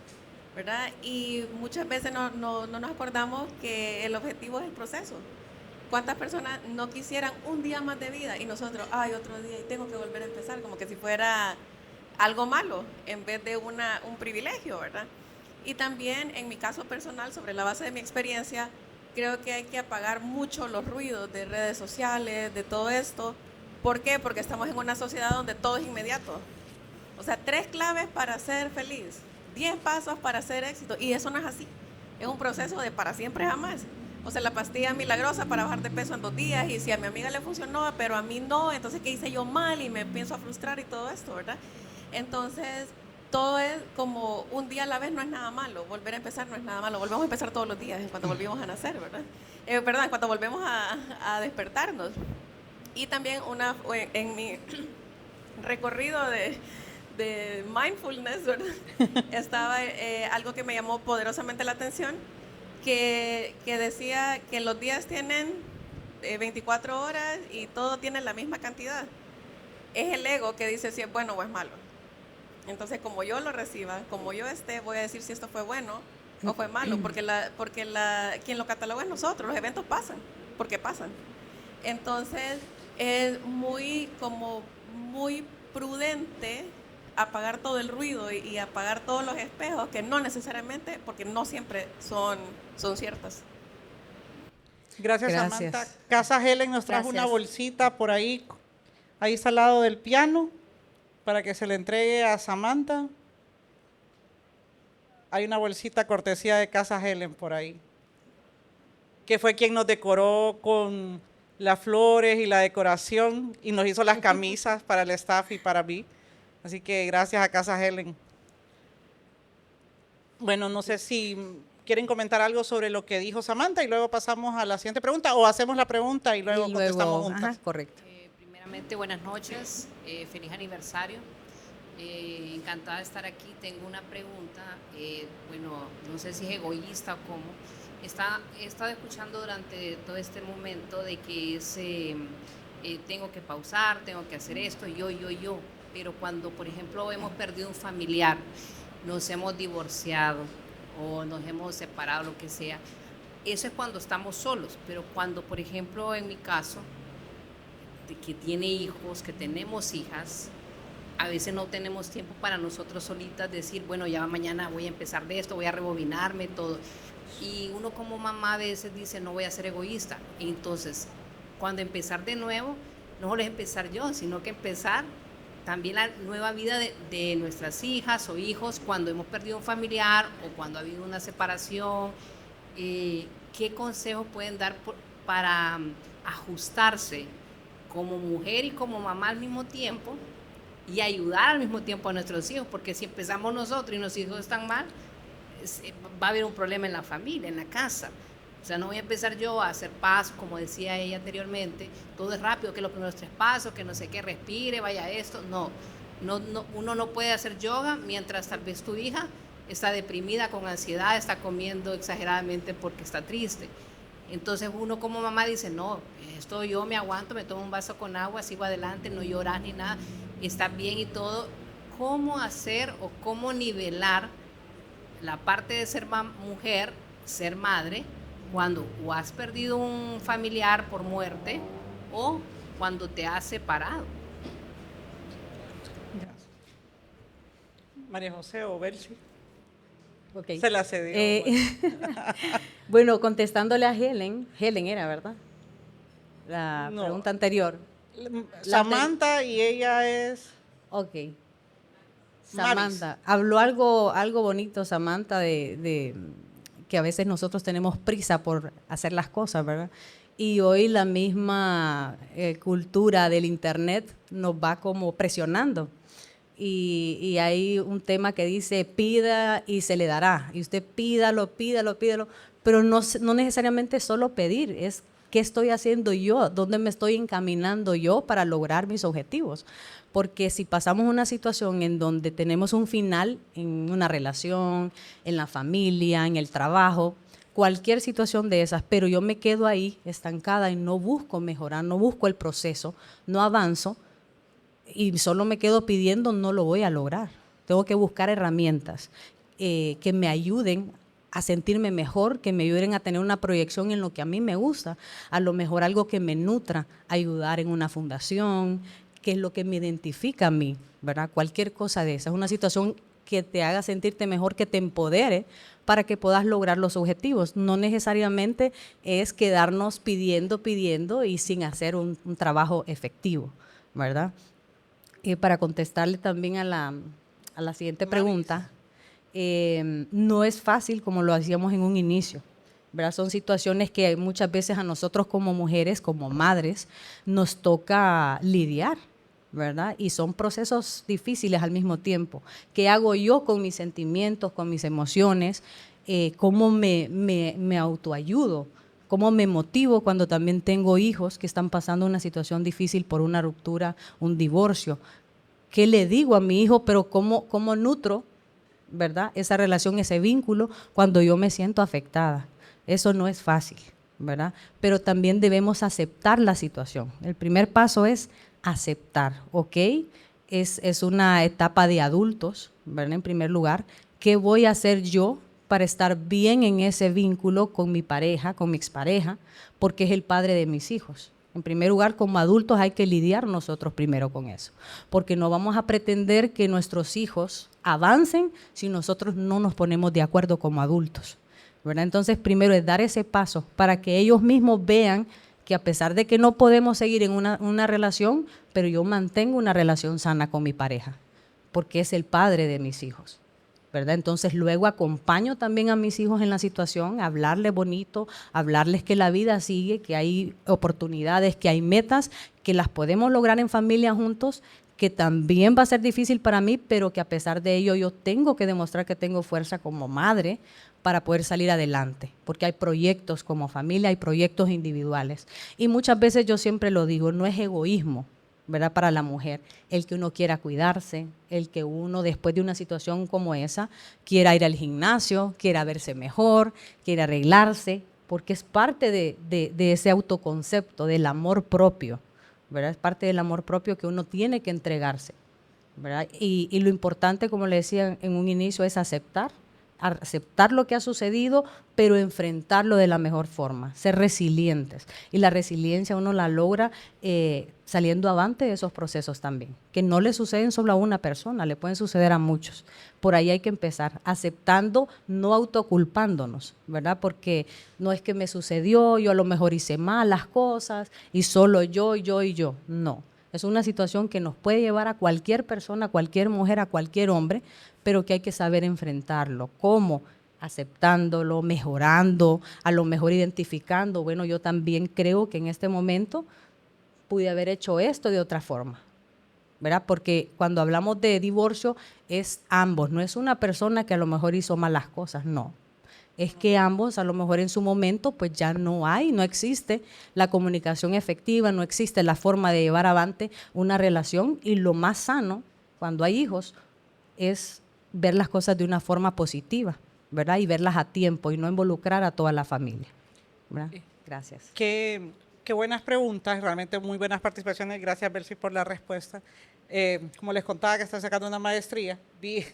¿verdad? Y muchas veces no nos acordamos que el objetivo es el proceso. ¿Cuántas personas no quisieran un día más de vida y nosotros, ay, otro día y tengo que volver a empezar, como que si fuera algo malo en vez de un privilegio, ¿verdad? Y también en mi caso personal, sobre la base de mi experiencia, creo que hay que apagar mucho los ruidos de redes sociales, de todo esto. ¿Por qué? Porque estamos en una sociedad donde todo es inmediato. O sea, 3 claves para ser feliz, 10 pasos para ser éxito, y eso no es así. Es un proceso de para siempre jamás. O sea, la pastilla milagrosa para bajar de peso en 2 días, y si a mi amiga le funcionó, pero a mí no, entonces ¿qué hice yo mal? Y me empiezo a frustrar y todo esto, ¿verdad? Entonces, todo es como un día a la vez, no es nada malo. Volver a empezar no es nada malo. Volvemos a empezar todos los días, en cuanto volvimos a nacer, ¿verdad? Perdón, en cuanto volvemos a despertarnos. Y también en mi recorrido de mindfulness, ¿verdad? Estaba algo que me llamó poderosamente la atención, que decía que los días tienen 24 horas y todo tiene la misma cantidad. Es el ego que dice si es bueno o es malo. Entonces, como yo lo reciba, como yo esté, voy a decir si esto fue bueno o fue malo, porque quien lo cataloga es nosotros. Los eventos pasan, porque pasan. Entonces, es muy prudente apagar todo el ruido y apagar todos los espejos que no necesariamente, porque no siempre son ciertas. Gracias, Samantha. Casa Helen nos trajo Gracias. una bolsita por ahí está al lado del piano, para que se le entregue a Samantha. Hay una bolsita cortesía de Casa Helen por ahí, que fue quien nos decoró con las flores y la decoración y nos hizo las camisas para el staff y para mí. Así que gracias a Casa Helen. Bueno, no sé si quieren comentar algo sobre lo que dijo Samantha y luego pasamos a la siguiente pregunta, o hacemos la pregunta y luego contestamos juntas. Ajá, correcto. Primeramente, buenas noches, feliz aniversario. Encantada de estar aquí. Tengo una pregunta, bueno, no sé si es egoísta o cómo. He estado escuchando durante todo este momento de que tengo que pausar, tengo que hacer esto, yo. Pero cuando, por ejemplo, hemos perdido un familiar, nos hemos divorciado o nos hemos separado, lo que sea, eso es cuando estamos solos. Pero cuando, por ejemplo, en mi caso, que tiene hijos, que tenemos hijas, a veces no tenemos tiempo para nosotros solitas decir, bueno, ya mañana voy a empezar de esto, voy a rebobinarme, todo. Y uno como mamá a veces dice, no voy a ser egoísta. Entonces, cuando empezar de nuevo, no solo es empezar yo, sino que empezar también la nueva vida de nuestras hijas o hijos cuando hemos perdido un familiar o cuando ha habido una separación. ¿Qué consejos pueden dar para ajustarse como mujer y como mamá al mismo tiempo y ayudar al mismo tiempo a nuestros hijos? Porque si empezamos nosotros y nuestros hijos están mal, va a haber un problema en la familia, en la casa. O sea, no voy a empezar yo a hacer pasos, como decía ella anteriormente, todo es rápido, que los primeros 3 pasos, que no sé qué, respire, vaya esto. No, uno no puede hacer yoga mientras tal vez tu hija está deprimida, con ansiedad, está comiendo exageradamente porque está triste. Entonces uno como mamá dice, no, esto yo me aguanto, me tomo un vaso con agua, sigo adelante, no lloras ni nada, está bien y todo. ¿Cómo hacer o cómo nivelar la parte de ser mujer, ser madre, cuando o has perdido un familiar por muerte o cuando te has separado? Gracias. María José o Belsi. Okay. Se la cedió. Bueno, contestándole a Helen era, ¿verdad? La No. pregunta anterior. Samantha y ella es... Ok. Maris. Samantha, habló algo bonito, Samantha, de que a veces nosotros tenemos prisa por hacer las cosas, ¿verdad? Y hoy la misma cultura del Internet nos va como presionando. Y hay un tema que dice, pida y se le dará. Y usted pídalo, pero no necesariamente solo pedir, es qué estoy haciendo yo, dónde me estoy encaminando yo para lograr mis objetivos. Porque si pasamos una situación en donde tenemos un final en una relación, en la familia, en el trabajo, cualquier situación de esas, pero yo me quedo ahí estancada y no busco mejorar, no busco el proceso, no avanzo y solo me quedo pidiendo, no lo voy a lograr. tengo que buscar herramientas que me ayuden a sentirme mejor, que me ayuden a tener una proyección en lo que a mí me gusta, a lo mejor algo que me nutra, ayudar en una fundación, que es lo que me identifica a mí, ¿verdad? Cualquier cosa de esa, es una situación que te haga sentirte mejor, que te empodere para que puedas lograr los objetivos. No necesariamente es quedarnos pidiendo y sin hacer un trabajo efectivo, ¿verdad? Y para contestarle también a la siguiente pregunta, no es fácil como lo hacíamos en un inicio, ¿verdad? Son situaciones que muchas veces a nosotros como mujeres, como madres, nos toca lidiar, ¿verdad? Y son procesos difíciles al mismo tiempo. ¿Qué hago yo con mis sentimientos, con mis emociones? ¿Cómo me autoayudo? ¿Cómo me motivo cuando también tengo hijos que están pasando una situación difícil por una ruptura, un divorcio? ¿Qué le digo a mi hijo? Pero ¿cómo nutro, ¿verdad?, esa relación, ese vínculo cuando yo me siento afectada? Eso no es fácil, ¿verdad? Pero también debemos aceptar la situación. El primer paso es aceptar, ¿ok? Es una etapa de adultos, ¿verdad? En primer lugar, ¿qué voy a hacer yo para estar bien en ese vínculo con mi pareja, con mi expareja, porque es el padre de mis hijos? En primer lugar, como adultos hay que lidiar nosotros primero con eso, porque no vamos a pretender que nuestros hijos avancen si nosotros no nos ponemos de acuerdo como adultos, ¿verdad? Entonces, primero es dar ese paso para que ellos mismos vean que a pesar de que no podemos seguir en una relación, pero yo mantengo una relación sana con mi pareja, porque es el padre de mis hijos, ¿verdad? Entonces luego acompaño también a mis hijos en la situación, a hablarles bonito, a hablarles que la vida sigue, que hay oportunidades, que hay metas, que las podemos lograr en familia juntos, que también va a ser difícil para mí, pero que a pesar de ello yo tengo que demostrar que tengo fuerza como madre para poder salir adelante, porque hay proyectos como familia, hay proyectos individuales. Y muchas veces yo siempre lo digo, no es egoísmo, ¿verdad?, para la mujer, el que uno quiera cuidarse, el que uno después de una situación como esa quiera ir al gimnasio, quiera verse mejor, quiera arreglarse, porque es parte de ese autoconcepto, del amor propio, ¿verdad? Es parte del amor propio que uno tiene que entregarse, ¿verdad? Y lo importante, como le decía en un inicio, es aceptar lo que ha sucedido, pero enfrentarlo de la mejor forma, ser resilientes. Y la resiliencia uno la logra saliendo avante de esos procesos también, que no le suceden solo a una persona, le pueden suceder a muchos. Por ahí hay que empezar, aceptando, no autoculpándonos, ¿verdad? Porque no es que me sucedió, yo a lo mejor hice mal las cosas, y solo yo, no. Es una situación que nos puede llevar a cualquier persona, a cualquier mujer, a cualquier hombre, pero que hay que saber enfrentarlo. ¿Cómo? Aceptándolo, mejorando, a lo mejor identificando, bueno, yo también creo que en este momento pude haber hecho esto de otra forma, ¿verdad? Porque cuando hablamos de divorcio es ambos, no es una persona que a lo mejor hizo malas cosas, no. Es que ambos a lo mejor en su momento pues ya no existe la comunicación efectiva, no existe la forma de llevar adelante una relación, y lo más sano cuando hay hijos es ver las cosas de una forma positiva, ¿verdad? Y verlas a tiempo y no involucrar a toda la familia, ¿verdad? Gracias. Qué buenas preguntas, realmente muy buenas participaciones. Gracias, Belsi, por la respuesta. Como les contaba que está sacando una maestría, vi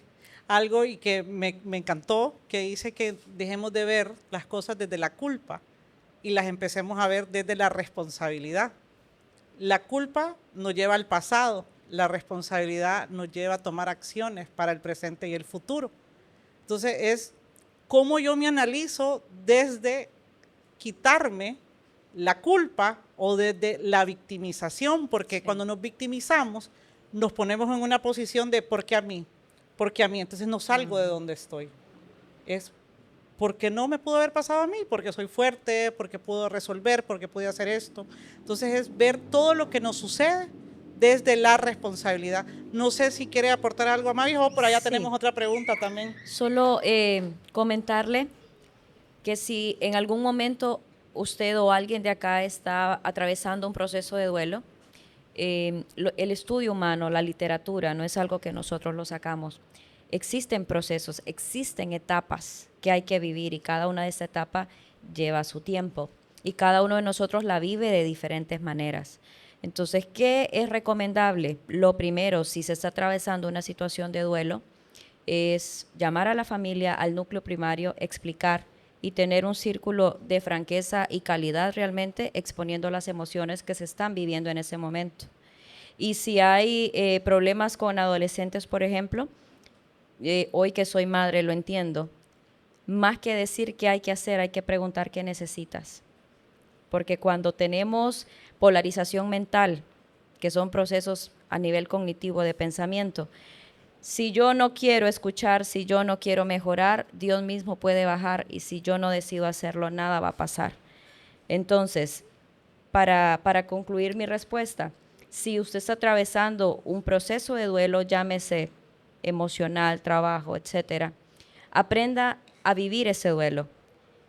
algo y que me encantó, que dice que dejemos de ver las cosas desde la culpa y las empecemos a ver desde la responsabilidad. La culpa nos lleva al pasado, la responsabilidad nos lleva a tomar acciones para el presente y el futuro. Entonces es cómo yo me analizo desde quitarme la culpa o desde la victimización, porque cuando nos victimizamos nos ponemos en una posición de ¿por qué a mí? Porque a mí, entonces no salgo de donde estoy. Es porque no me pudo haber pasado a mí, porque soy fuerte, porque puedo resolver, porque pude hacer esto. Entonces es ver todo lo que nos sucede desde la responsabilidad. No sé si quiere aportar algo a Mavi, o por allá tenemos otra pregunta también. Solo comentarle que si en algún momento usted o alguien de acá está atravesando un proceso de duelo, el estudio humano, la literatura, no es algo que nosotros lo sacamos. Existen procesos, existen etapas que hay que vivir, y cada una de esas etapas lleva su tiempo, y cada uno de nosotros la vive de diferentes maneras. Entonces, ¿qué es recomendable? Lo primero, si se está atravesando una situación de duelo, es llamar a la familia, al núcleo primario, explicar y tener un círculo de franqueza y calidad realmente exponiendo las emociones que se están viviendo en ese momento. Y si hay problemas con adolescentes, por ejemplo, hoy que soy madre lo entiendo, más que decir qué hay que hacer, hay que preguntar qué necesitas. Porque cuando tenemos polarización mental, que son procesos a nivel cognitivo de pensamiento, si yo no quiero escuchar, si yo no quiero mejorar, Dios mismo puede bajar y si yo no decido hacerlo, nada va a pasar. Entonces, para concluir mi respuesta, si usted está atravesando un proceso de duelo, llámese emocional, trabajo, etcétera, aprenda a vivir ese duelo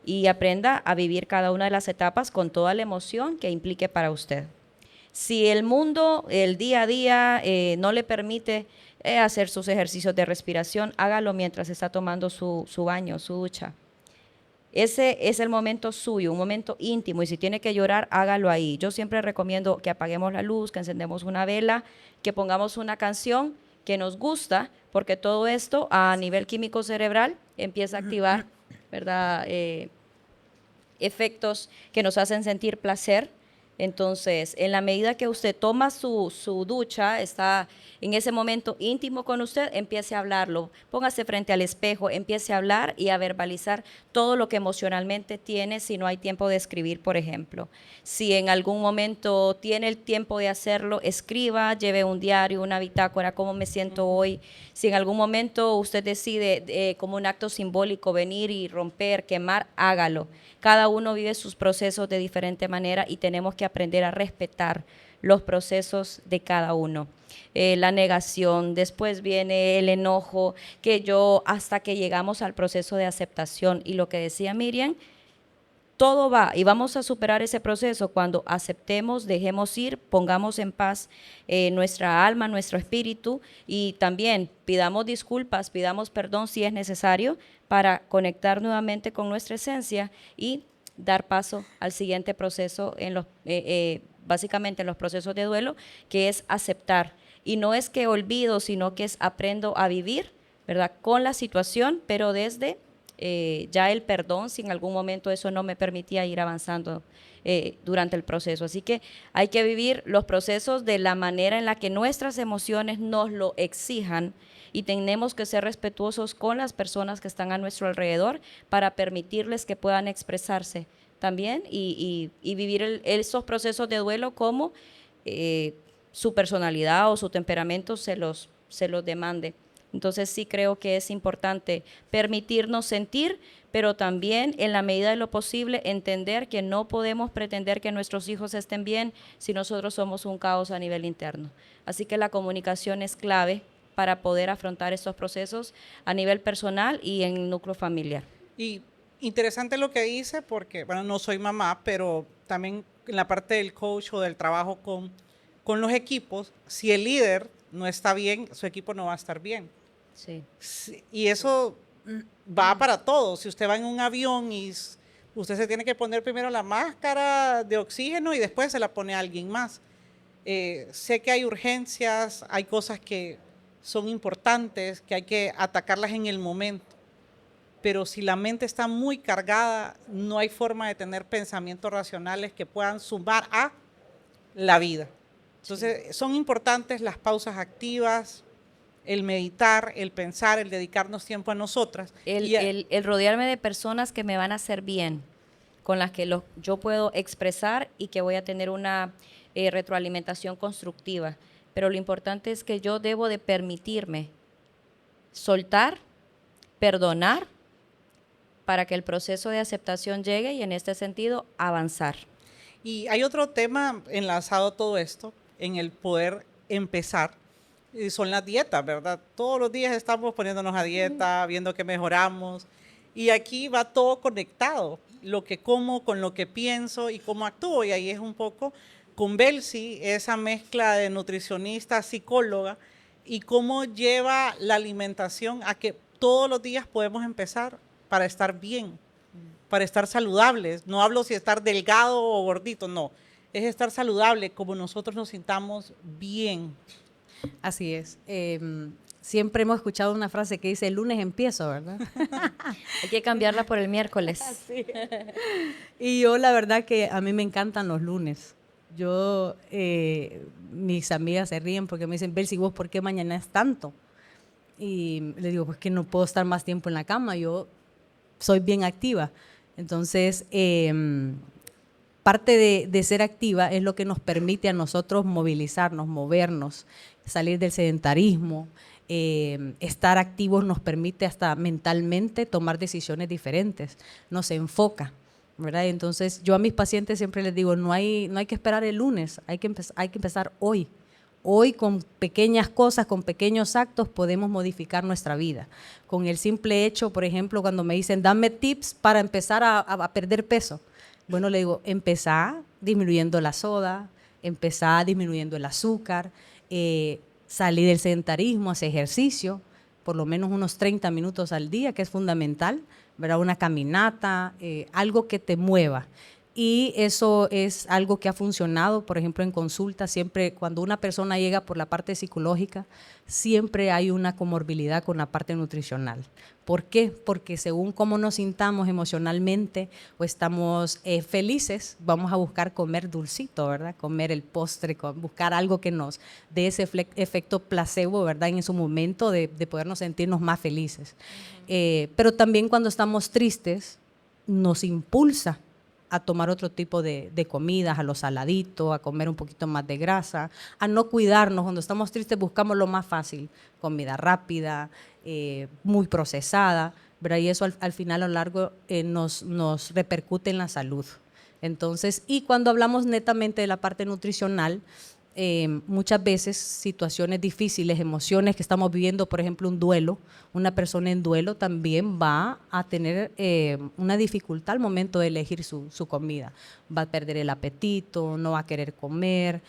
y aprenda a vivir cada una de las etapas con toda la emoción que implique para usted. Si el mundo, el día a día, no le permite hacer sus ejercicios de respiración, hágalo mientras está tomando su baño, su ducha. Ese es el momento suyo, un momento íntimo, y si tiene que llorar, hágalo ahí. Yo siempre recomiendo que apaguemos la luz, que encendemos una vela, que pongamos una canción que nos gusta, porque todo esto a nivel químico cerebral empieza a activar, ¿verdad? Efectos que nos hacen sentir placer. Entonces, en la medida que usted toma su ducha, está en ese momento íntimo con usted, empiece a hablarlo, póngase frente al espejo, empiece a hablar y a verbalizar todo lo que emocionalmente tiene si no hay tiempo de escribir, por ejemplo. Si en algún momento tiene el tiempo de hacerlo, escriba, lleve un diario, una bitácora, cómo me siento hoy. Si en algún momento usted decide como un acto simbólico venir y romper, quemar, hágalo. Cada uno vive sus procesos de diferente manera y tenemos que aprender a respetar los procesos de cada uno. La negación, después viene el enojo, hasta que llegamos al proceso de aceptación. Y lo que decía Miriam, todo va y vamos a superar ese proceso cuando aceptemos, dejemos ir, pongamos en paz nuestra alma, nuestro espíritu y también pidamos disculpas, pidamos perdón si es necesario para conectar nuevamente con nuestra esencia y dar paso al siguiente proceso, básicamente en los procesos de duelo, que es aceptar. Y no es que olvido, sino que es aprendo a vivir, ¿verdad?, con la situación, pero desde ya el perdón, si en algún momento eso no me permitía ir avanzando durante el proceso. Así que hay que vivir los procesos de la manera en la que nuestras emociones nos lo exijan y tenemos que ser respetuosos con las personas que están a nuestro alrededor para permitirles que puedan expresarse también y vivir esos procesos de duelo como su personalidad o su temperamento se los demande. Entonces sí creo que es importante permitirnos sentir, pero también en la medida de lo posible entender que no podemos pretender que nuestros hijos estén bien si nosotros somos un caos a nivel interno. Así que la comunicación es clave para poder afrontar estos procesos a nivel personal y en el núcleo familiar. Y interesante lo que dice porque, bueno, no soy mamá, pero también en la parte del coach o del trabajo con los equipos, si el líder no está bien, su equipo no va a estar bien. Sí. Y eso va para todos. Si usted va en un avión y usted se tiene que poner primero la máscara de oxígeno y después se la pone a alguien más. Sé que hay urgencias, hay cosas que son importantes, que hay que atacarlas en el momento. Pero si la mente está muy cargada, no hay forma de tener pensamientos racionales que puedan sumar a la vida. Entonces, son importantes las pausas activas, el meditar, el pensar, el dedicarnos tiempo a nosotras. El rodearme de personas que me van a hacer bien, con las que yo puedo expresar y que voy a tener una retroalimentación constructiva. Pero lo importante es que yo debo de permitirme soltar, perdonar, para que el proceso de aceptación llegue y en este sentido avanzar. Y hay otro tema enlazado a todo esto, en el poder empezar, son las dietas, ¿verdad? Todos los días estamos poniéndonos a dieta, viendo que mejoramos, y aquí va todo conectado, lo que como con lo que pienso y cómo actúo, y ahí es un poco con Belsi, esa mezcla de nutricionista, psicóloga, y cómo lleva la alimentación a que todos los días podemos empezar para estar bien, para estar saludables. No hablo si estar delgado o gordito, no, es estar saludable como nosotros nos sintamos bien. Así es. Siempre hemos escuchado una frase que dice, el lunes empiezo, ¿verdad? Hay que cambiarla por el miércoles. Y yo la verdad que a mí me encantan los lunes. Yo, mis amigas se ríen porque me dicen, Belsi, ¿vos por qué mañana es tanto? Y le digo, pues que no puedo estar más tiempo en la cama, yo soy bien activa. Entonces, parte de ser activa es lo que nos permite a nosotros movilizarnos, movernos, salir del sedentarismo. Estar activos nos permite hasta mentalmente tomar decisiones diferentes, nos enfoca, ¿verdad? Entonces yo a mis pacientes siempre les digo, no hay que esperar el lunes, hay que empezar hoy. Hoy con pequeñas cosas, con pequeños actos podemos modificar nuestra vida. Con el simple hecho, por ejemplo, cuando me dicen, dame tips para empezar a perder peso. Bueno, le digo, empezá disminuyendo la soda, empezá disminuyendo el azúcar, salir del sedentarismo, hacer ejercicio, por lo menos unos 30 minutos al día, que es fundamental, ¿verdad? Una caminata, algo que te mueva. Y eso es algo que ha funcionado, por ejemplo, en consulta, siempre cuando una persona llega por la parte psicológica, siempre hay una comorbilidad con la parte nutricional. ¿Por qué? Porque según cómo nos sintamos emocionalmente o estamos felices, vamos a buscar comer dulcito, ¿verdad? Comer el postre, buscar algo que nos dé ese efecto placebo, ¿verdad? En su momento de podernos sentirnos más felices. Pero también cuando estamos tristes, nos impulsa a tomar otro tipo de comidas, a lo saladito, a comer un poquito más de grasa, a no cuidarnos. Cuando estamos tristes buscamos lo más fácil, comida rápida, muy procesada, ¿verdad? Y eso al final a lo largo nos repercute en la salud. Entonces, y cuando hablamos netamente de la parte nutricional, muchas veces situaciones difíciles, emociones que estamos viviendo, por ejemplo, un duelo, una persona en duelo también va a tener una dificultad al momento de elegir su comida. Va a perder el apetito, no va a querer comer,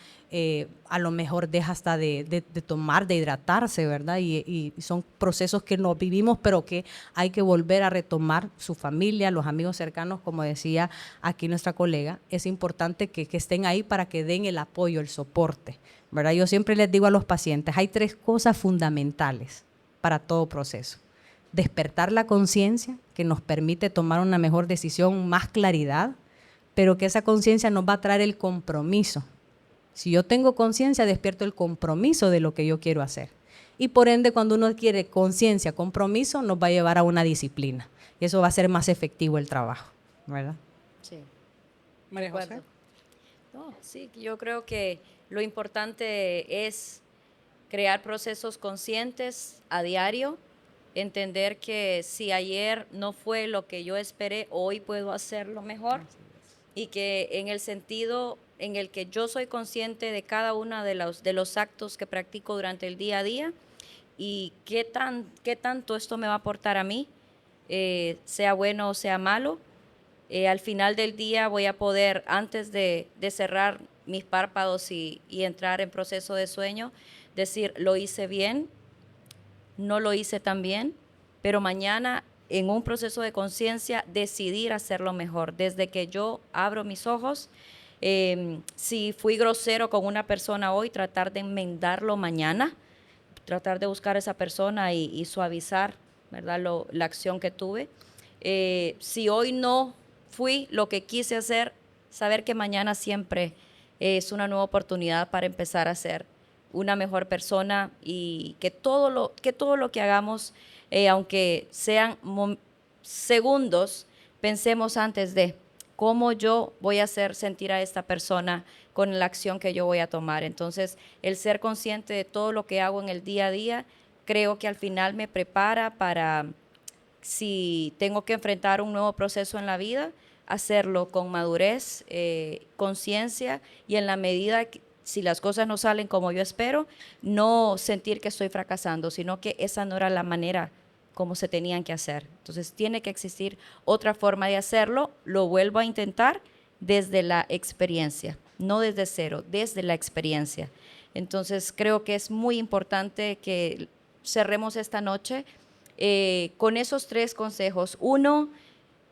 a lo mejor deja hasta de tomar, de hidratarse, ¿verdad? Y son procesos que no vivimos, pero que hay que volver a retomar. Su familia, los amigos cercanos, como decía aquí nuestra colega, es importante que estén ahí para que den el apoyo, el soporte, ¿verdad? Yo siempre les digo a los pacientes, hay 3 cosas fundamentales para todo proceso. Despertar la conciencia, que nos permite tomar una mejor decisión, más claridad, pero que esa conciencia nos va a traer el compromiso. Si yo tengo conciencia, despierto el compromiso de lo que yo quiero hacer. Y por ende, cuando uno quiere conciencia, compromiso, nos va a llevar a una disciplina. Y eso va a ser más efectivo el trabajo, ¿verdad? Sí. María José. Acuerdo. No, sí, yo creo que lo importante es crear procesos conscientes a diario, entender que si ayer no fue lo que yo esperé, hoy puedo hacerlo mejor, y que en el sentido en el que yo soy consciente de cada uno de los actos que practico durante el día a día y qué tanto esto me va a aportar a mí, sea bueno o sea malo. Al final del día voy a poder, antes de cerrar mis párpados y entrar en proceso de sueño, decir, lo hice bien, no lo hice tan bien, pero mañana en un proceso de conciencia decidir hacerlo mejor. Desde que yo abro mis ojos, si fui grosero con una persona hoy, tratar de enmendarlo mañana, tratar de buscar a esa persona y suavizar, ¿verdad? La acción que tuve. Si hoy no fui lo que quise hacer, saber que mañana siempre es una nueva oportunidad para empezar a ser una mejor persona, y que todo lo que hagamos, aunque sean segundos, pensemos antes de cómo yo voy a hacer sentir a esta persona con la acción que yo voy a tomar. Entonces, el ser consciente de todo lo que hago en el día a día, creo que al final me prepara para, si tengo que enfrentar un nuevo proceso en la vida, hacerlo con madurez, conciencia, y en la medida que, si las cosas no salen como yo espero, no sentir que estoy fracasando, sino que esa no era la manera como se tenían que hacer. Entonces tiene que existir otra forma de hacerlo, lo vuelvo a intentar desde la experiencia, no desde cero, desde la experiencia. Entonces creo que es muy importante que cerremos esta noche con esos 3 consejos. 1,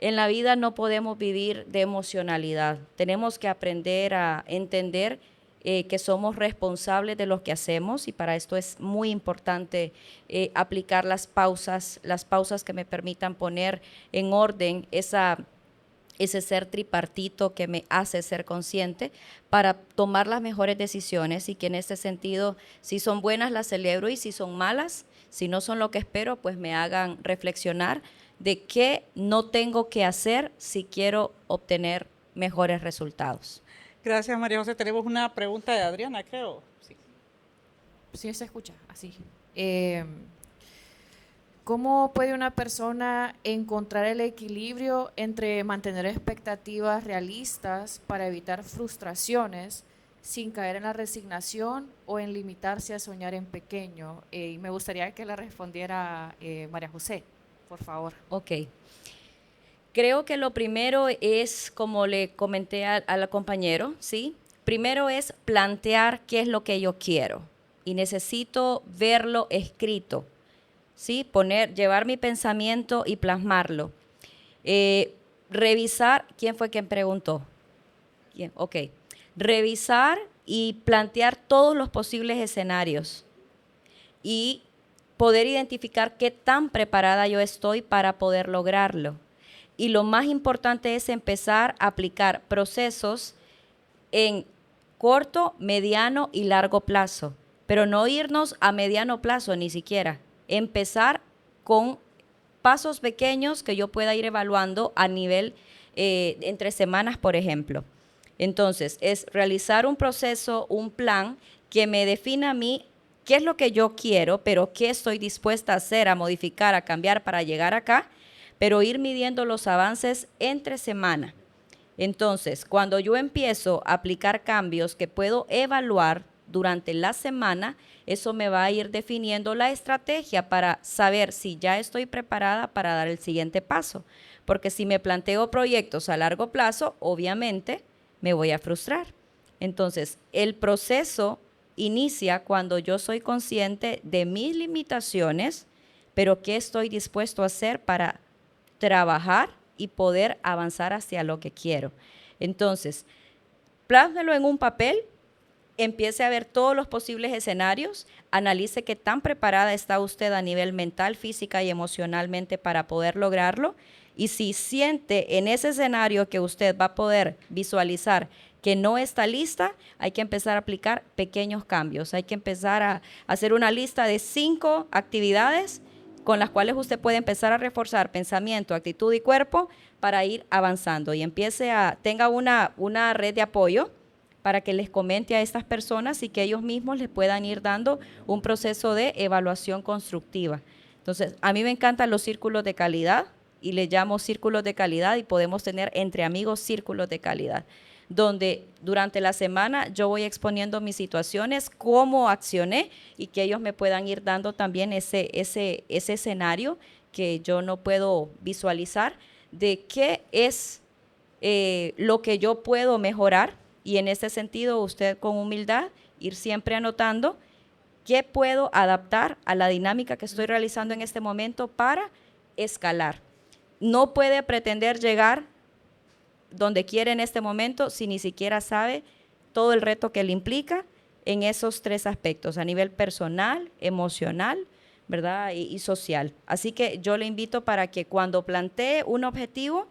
en la vida no podemos vivir de emocionalidad, tenemos que aprender a entender que somos responsables de lo que hacemos, y para esto es muy importante aplicar las pausas que me permitan poner en orden ese ser tripartito que me hace ser consciente para tomar las mejores decisiones, y que en este sentido, si son buenas las celebro, y si son malas, si no son lo que espero, pues me hagan reflexionar de qué no tengo que hacer si quiero obtener mejores resultados. Gracias, María José. Tenemos una pregunta de Adriana, creo. Sí. Sí, se escucha, así. ¿Cómo puede una persona encontrar el equilibrio entre mantener expectativas realistas para evitar frustraciones sin caer en la resignación o en limitarse a soñar en pequeño? Y me gustaría que la respondiera María José, por favor. Ok. Creo que lo primero es, como le comenté al compañero, ¿sí? Primero es plantear qué es lo que yo quiero, y necesito verlo escrito, ¿sí? Llevar mi pensamiento y plasmarlo. Revisar, ¿quién fue quien preguntó? ¿Quién? Ok. Revisar y plantear todos los posibles escenarios y poder identificar qué tan preparada yo estoy para poder lograrlo. Y lo más importante es empezar a aplicar procesos en corto, mediano y largo plazo, pero no irnos a mediano plazo ni siquiera. Empezar con pasos pequeños que yo pueda ir evaluando a nivel entre semanas, por ejemplo. Entonces, es realizar un proceso, un plan que me defina a mí qué es lo que yo quiero, pero qué estoy dispuesta a hacer, a modificar, a cambiar para llegar acá, pero ir midiendo los avances entre semana. Entonces, cuando yo empiezo a aplicar cambios que puedo evaluar durante la semana, eso me va a ir definiendo la estrategia para saber si ya estoy preparada para dar el siguiente paso. Porque si me planteo proyectos a largo plazo, obviamente me voy a frustrar. Entonces, el proceso inicia cuando yo soy consciente de mis limitaciones, pero qué estoy dispuesto a hacer para trabajar y poder avanzar hacia lo que quiero. Entonces, plásmelo en un papel, empiece a ver todos los posibles escenarios, analice qué tan preparada está usted a nivel mental, física y emocionalmente para poder lograrlo, y si siente en ese escenario que usted va a poder visualizar que no está lista, hay que empezar a aplicar pequeños cambios, hay que empezar a hacer una lista de 5 actividades con las cuales usted puede empezar a reforzar pensamiento, actitud y cuerpo para ir avanzando, y tenga una red de apoyo para que les comente a estas personas y que ellos mismos les puedan ir dando un proceso de evaluación constructiva. Entonces, a mí me encantan los círculos de calidad, y le llamo círculos de calidad, y podemos tener entre amigos círculos de calidad, donde durante la semana yo voy exponiendo mis situaciones, cómo accioné, y que ellos me puedan ir dando también ese escenario que yo no puedo visualizar, de qué es lo que yo puedo mejorar, y en ese sentido usted con humildad ir siempre anotando qué puedo adaptar a la dinámica que estoy realizando en este momento para escalar. No puede pretender llegar donde quiere en este momento si ni siquiera sabe todo el reto que le implica en esos 3 aspectos, a nivel personal, emocional, ¿verdad? y social. Así que yo le invito para que cuando plantee un objetivo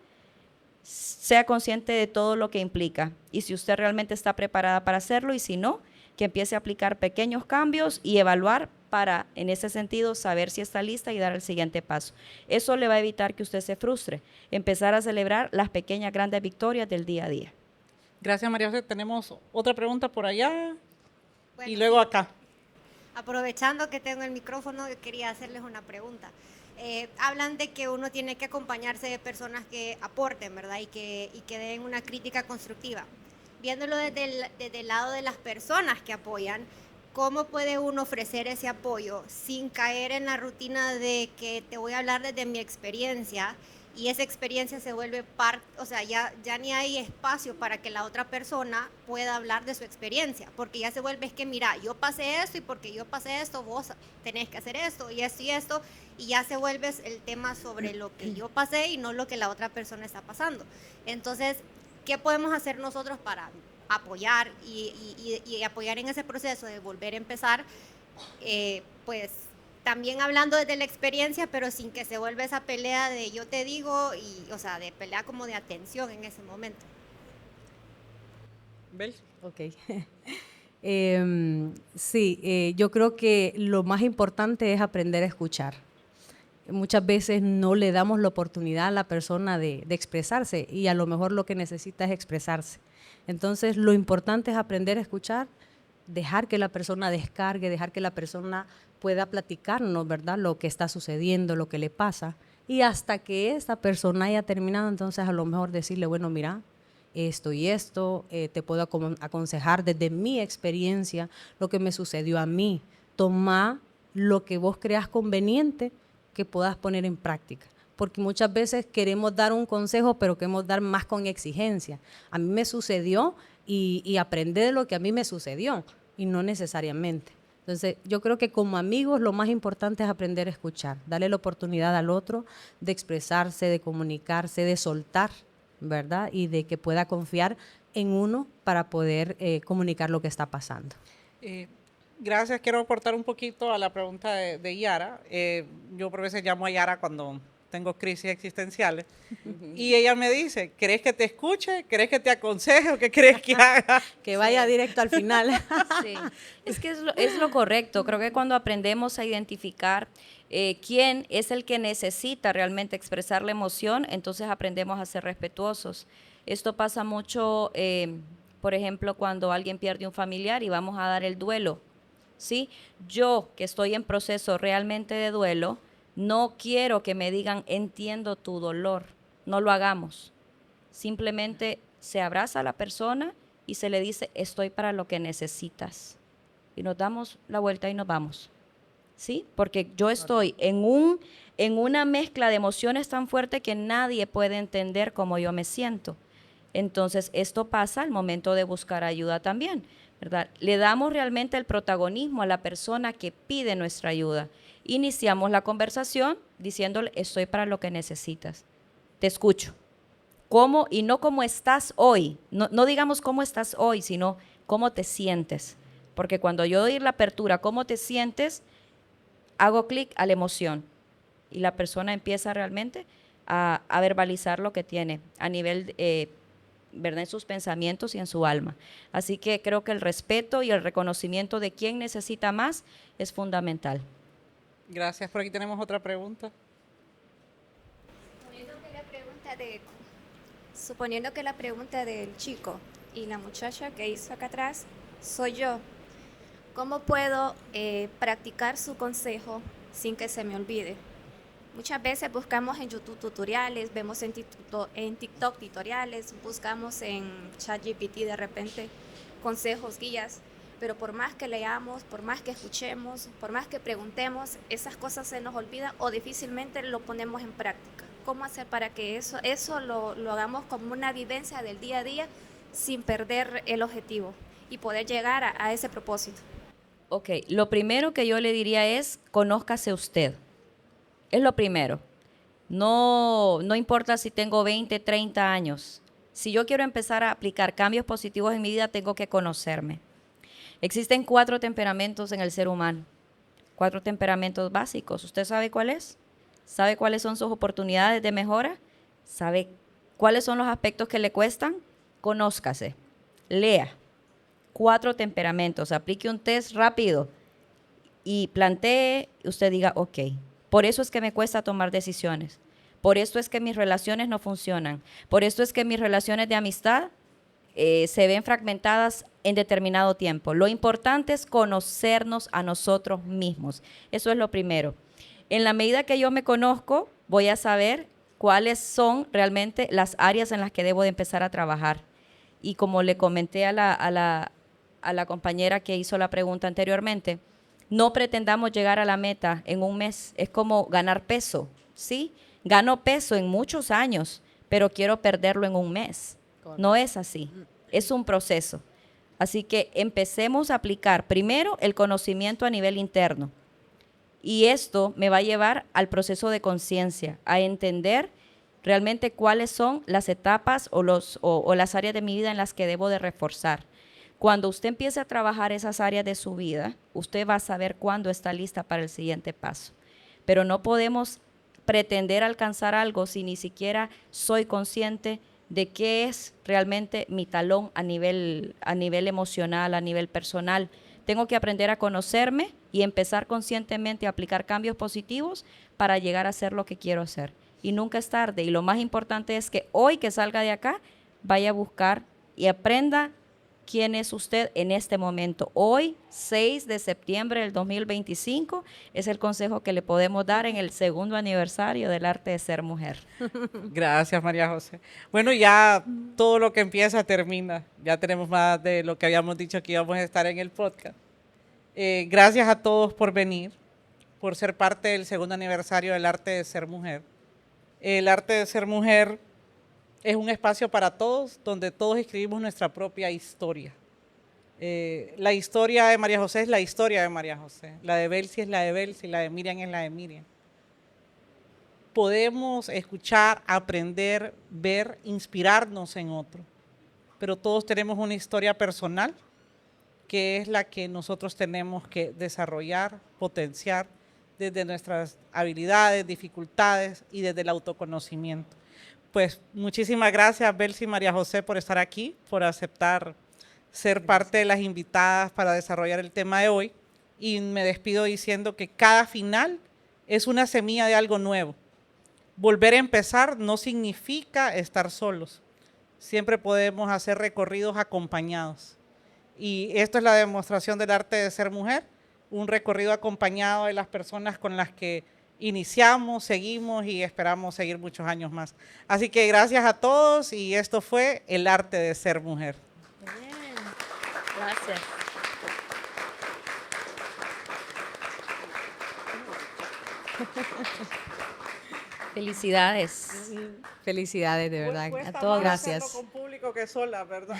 sea consciente de todo lo que implica, y si usted realmente está preparada para hacerlo, y si no, que empiece a aplicar pequeños cambios y evaluar para, en ese sentido, saber si está lista y dar el siguiente paso. Eso le va a evitar que usted se frustre, empezar a celebrar las pequeñas, grandes victorias del día a día. Gracias, María José. Tenemos otra pregunta por allá, Bueno, y luego acá. aprovechando que tengo el micrófono, yo quería hacerles una pregunta. Hablan de que uno tiene que acompañarse de personas que aporten, ¿verdad? Y que den una crítica constructiva. Viéndolo desde el lado de las personas que apoyan, ¿cómo puede uno ofrecer ese apoyo sin caer en la rutina de que te voy a hablar desde mi experiencia, y esa experiencia se vuelve parte, o sea, ya ni hay espacio para que la otra persona pueda hablar de su experiencia, porque ya se vuelve, es que mira, yo pasé esto, y porque yo pasé esto, vos tenés que hacer esto, y esto, y ya se vuelve el tema sobre lo que yo pasé y no lo que la otra persona está pasando. Entonces, ¿qué podemos hacer nosotros para apoyar y apoyar en ese proceso de volver a empezar, pues también hablando desde la experiencia, pero sin que se vuelva esa pelea de yo te digo, y, o sea, de pelea como de atención en ese momento. Bel. Ok. Sí, yo creo que lo más importante es aprender a escuchar. Muchas veces no le damos la oportunidad a la persona de expresarse y a lo mejor lo que necesita es expresarse. Entonces, lo importante es aprender a escuchar, dejar que la persona descargue, dejar que la persona pueda platicarnos, ¿verdad?, lo que está sucediendo, lo que le pasa. Y hasta que esa persona haya terminado, entonces a lo mejor decirle, bueno, mira, esto y esto, te puedo aconsejar desde mi experiencia lo que me sucedió a mí. Toma lo que vos creas conveniente que puedas poner en práctica. Porque muchas veces queremos dar un consejo, pero queremos dar más con exigencia. A mí me sucedió y aprender de lo que a mí me sucedió, y no necesariamente. Entonces, yo creo que como amigos lo más importante es aprender a escuchar, darle la oportunidad al otro de expresarse, de comunicarse, de soltar, ¿verdad? Y de que pueda confiar en uno para poder comunicar lo que está pasando. Gracias, quiero aportar un poquito a la pregunta de Yara. Yo por veces llamo a Yara cuando tengo crisis existenciales y ella me dice, ¿querés que te escuche? ¿Querés que te aconseje o qué crees que haga? Que vaya directo al final. Sí, es que es lo correcto. Creo que cuando aprendemos a identificar quién es el que necesita realmente expresar la emoción, entonces aprendemos a ser respetuosos. Esto pasa mucho, por ejemplo, cuando alguien pierde un familiar y vamos a dar el duelo, ¿sí? Yo, que estoy en proceso realmente de duelo, no quiero que me digan, entiendo tu dolor. No lo hagamos. Simplemente se abraza a la persona y se le dice, estoy para lo que necesitas. Y nos damos la vuelta y nos vamos. ¿Sí? Porque yo estoy en una mezcla de emociones tan fuerte que nadie puede entender cómo yo me siento. Entonces, esto pasa al momento de buscar ayuda también, ¿verdad? Le damos realmente el protagonismo a la persona que pide nuestra ayuda. Iniciamos la conversación diciéndole, estoy para lo que necesitas. Te escucho. ¿Cómo? Y no cómo estás hoy. No digamos cómo estás hoy, sino cómo te sientes. Porque cuando yo doy la apertura, cómo te sientes, hago clic a la emoción. Y la persona empieza realmente a verbalizar lo que tiene a nivel, ¿verdad?, en sus pensamientos y en su alma. Así que creo que el respeto y el reconocimiento de quién necesita más es fundamental. Gracias. Por aquí tenemos otra pregunta. Suponiendo que la pregunta del chico y la muchacha que hizo acá atrás soy yo, ¿cómo puedo practicar su consejo sin que se me olvide? Muchas veces buscamos en YouTube tutoriales, vemos en TikTok tutoriales, buscamos en ChatGPT de repente consejos, guías, pero por más que leamos, por más que escuchemos, por más que preguntemos, esas cosas se nos olvidan o difícilmente lo ponemos en práctica. ¿Cómo hacer para que eso lo hagamos como una vivencia del día a día sin perder el objetivo y poder llegar a ese propósito? Ok, lo primero que yo le diría es, conózcase usted. Es lo primero. No importa si tengo 20, 30 años. Si yo quiero empezar a aplicar cambios positivos en mi vida, tengo que conocerme. Existen 4 temperamentos en el ser humano, 4 temperamentos básicos. ¿Usted sabe cuál es? ¿Sabe cuáles son sus oportunidades de mejora? ¿Sabe cuáles son los aspectos que le cuestan? Conózcase, lea. 4 temperamentos, aplique un test rápido y plantee, usted diga, ok, por eso es que me cuesta tomar decisiones, por eso es que mis relaciones no funcionan, por eso es que mis relaciones de amistad se ven fragmentadas en determinado tiempo. Lo importante es conocernos a nosotros mismos. Eso es lo primero. En la medida que yo me conozco, voy a saber cuáles son realmente las áreas en las que debo de empezar a trabajar. Y como le comenté a la compañera que hizo la pregunta anteriormente, no pretendamos llegar a la meta en un mes. Es como ganar peso, ¿sí? Gano peso en muchos años, pero quiero perderlo en un mes. No es así, es un proceso. Así que empecemos a aplicar primero el conocimiento a nivel interno. Y esto me va a llevar al proceso de conciencia, a entender realmente cuáles son las etapas o las áreas de mi vida en las que debo de reforzar. Cuando usted empiece a trabajar esas áreas de su vida, usted va a saber cuándo está lista para el siguiente paso. Pero no podemos pretender alcanzar algo si ni siquiera soy consciente de qué es realmente mi talón a nivel emocional, a nivel personal. Tengo que aprender a conocerme y empezar conscientemente a aplicar cambios positivos para llegar a hacer lo que quiero hacer. Y nunca es tarde. Y lo más importante es que hoy que salga de acá, vaya a buscar y aprenda quién es usted en este momento. Hoy, 6 de septiembre del 2025, es el consejo que le podemos dar en el segundo aniversario del arte de ser mujer. Gracias, María José. Bueno, ya todo lo que empieza termina. Ya tenemos más de lo que habíamos dicho que íbamos a estar en el podcast. Gracias a todos por venir, por ser parte del segundo aniversario del arte de ser mujer. El arte de ser mujer es un espacio para todos, donde todos escribimos nuestra propia historia. La historia de María José es la historia de María José. La de Belsi es la de Belsi, la de Miriam es la de Miriam. Podemos escuchar, aprender, ver, inspirarnos en otro, pero todos tenemos una historia personal que es la que nosotros tenemos que desarrollar, potenciar desde nuestras habilidades, dificultades y desde el autoconocimiento. Pues muchísimas gracias, Belsi y María José, por estar aquí, por aceptar ser parte de las invitadas para desarrollar el tema de hoy. Y me despido diciendo que cada final es una semilla de algo nuevo. Volver a empezar no significa estar solos. Siempre podemos hacer recorridos acompañados. Y esto es la demostración del arte de ser mujer, un recorrido acompañado de las personas con las que iniciamos, seguimos y esperamos seguir muchos años más. Así que gracias a todos y esto fue el arte de ser mujer. Bien, gracias. Felicidades. Felicidades, de verdad. Cuesta A todos, más hacerlo gracias. con público que sola, ¿verdad?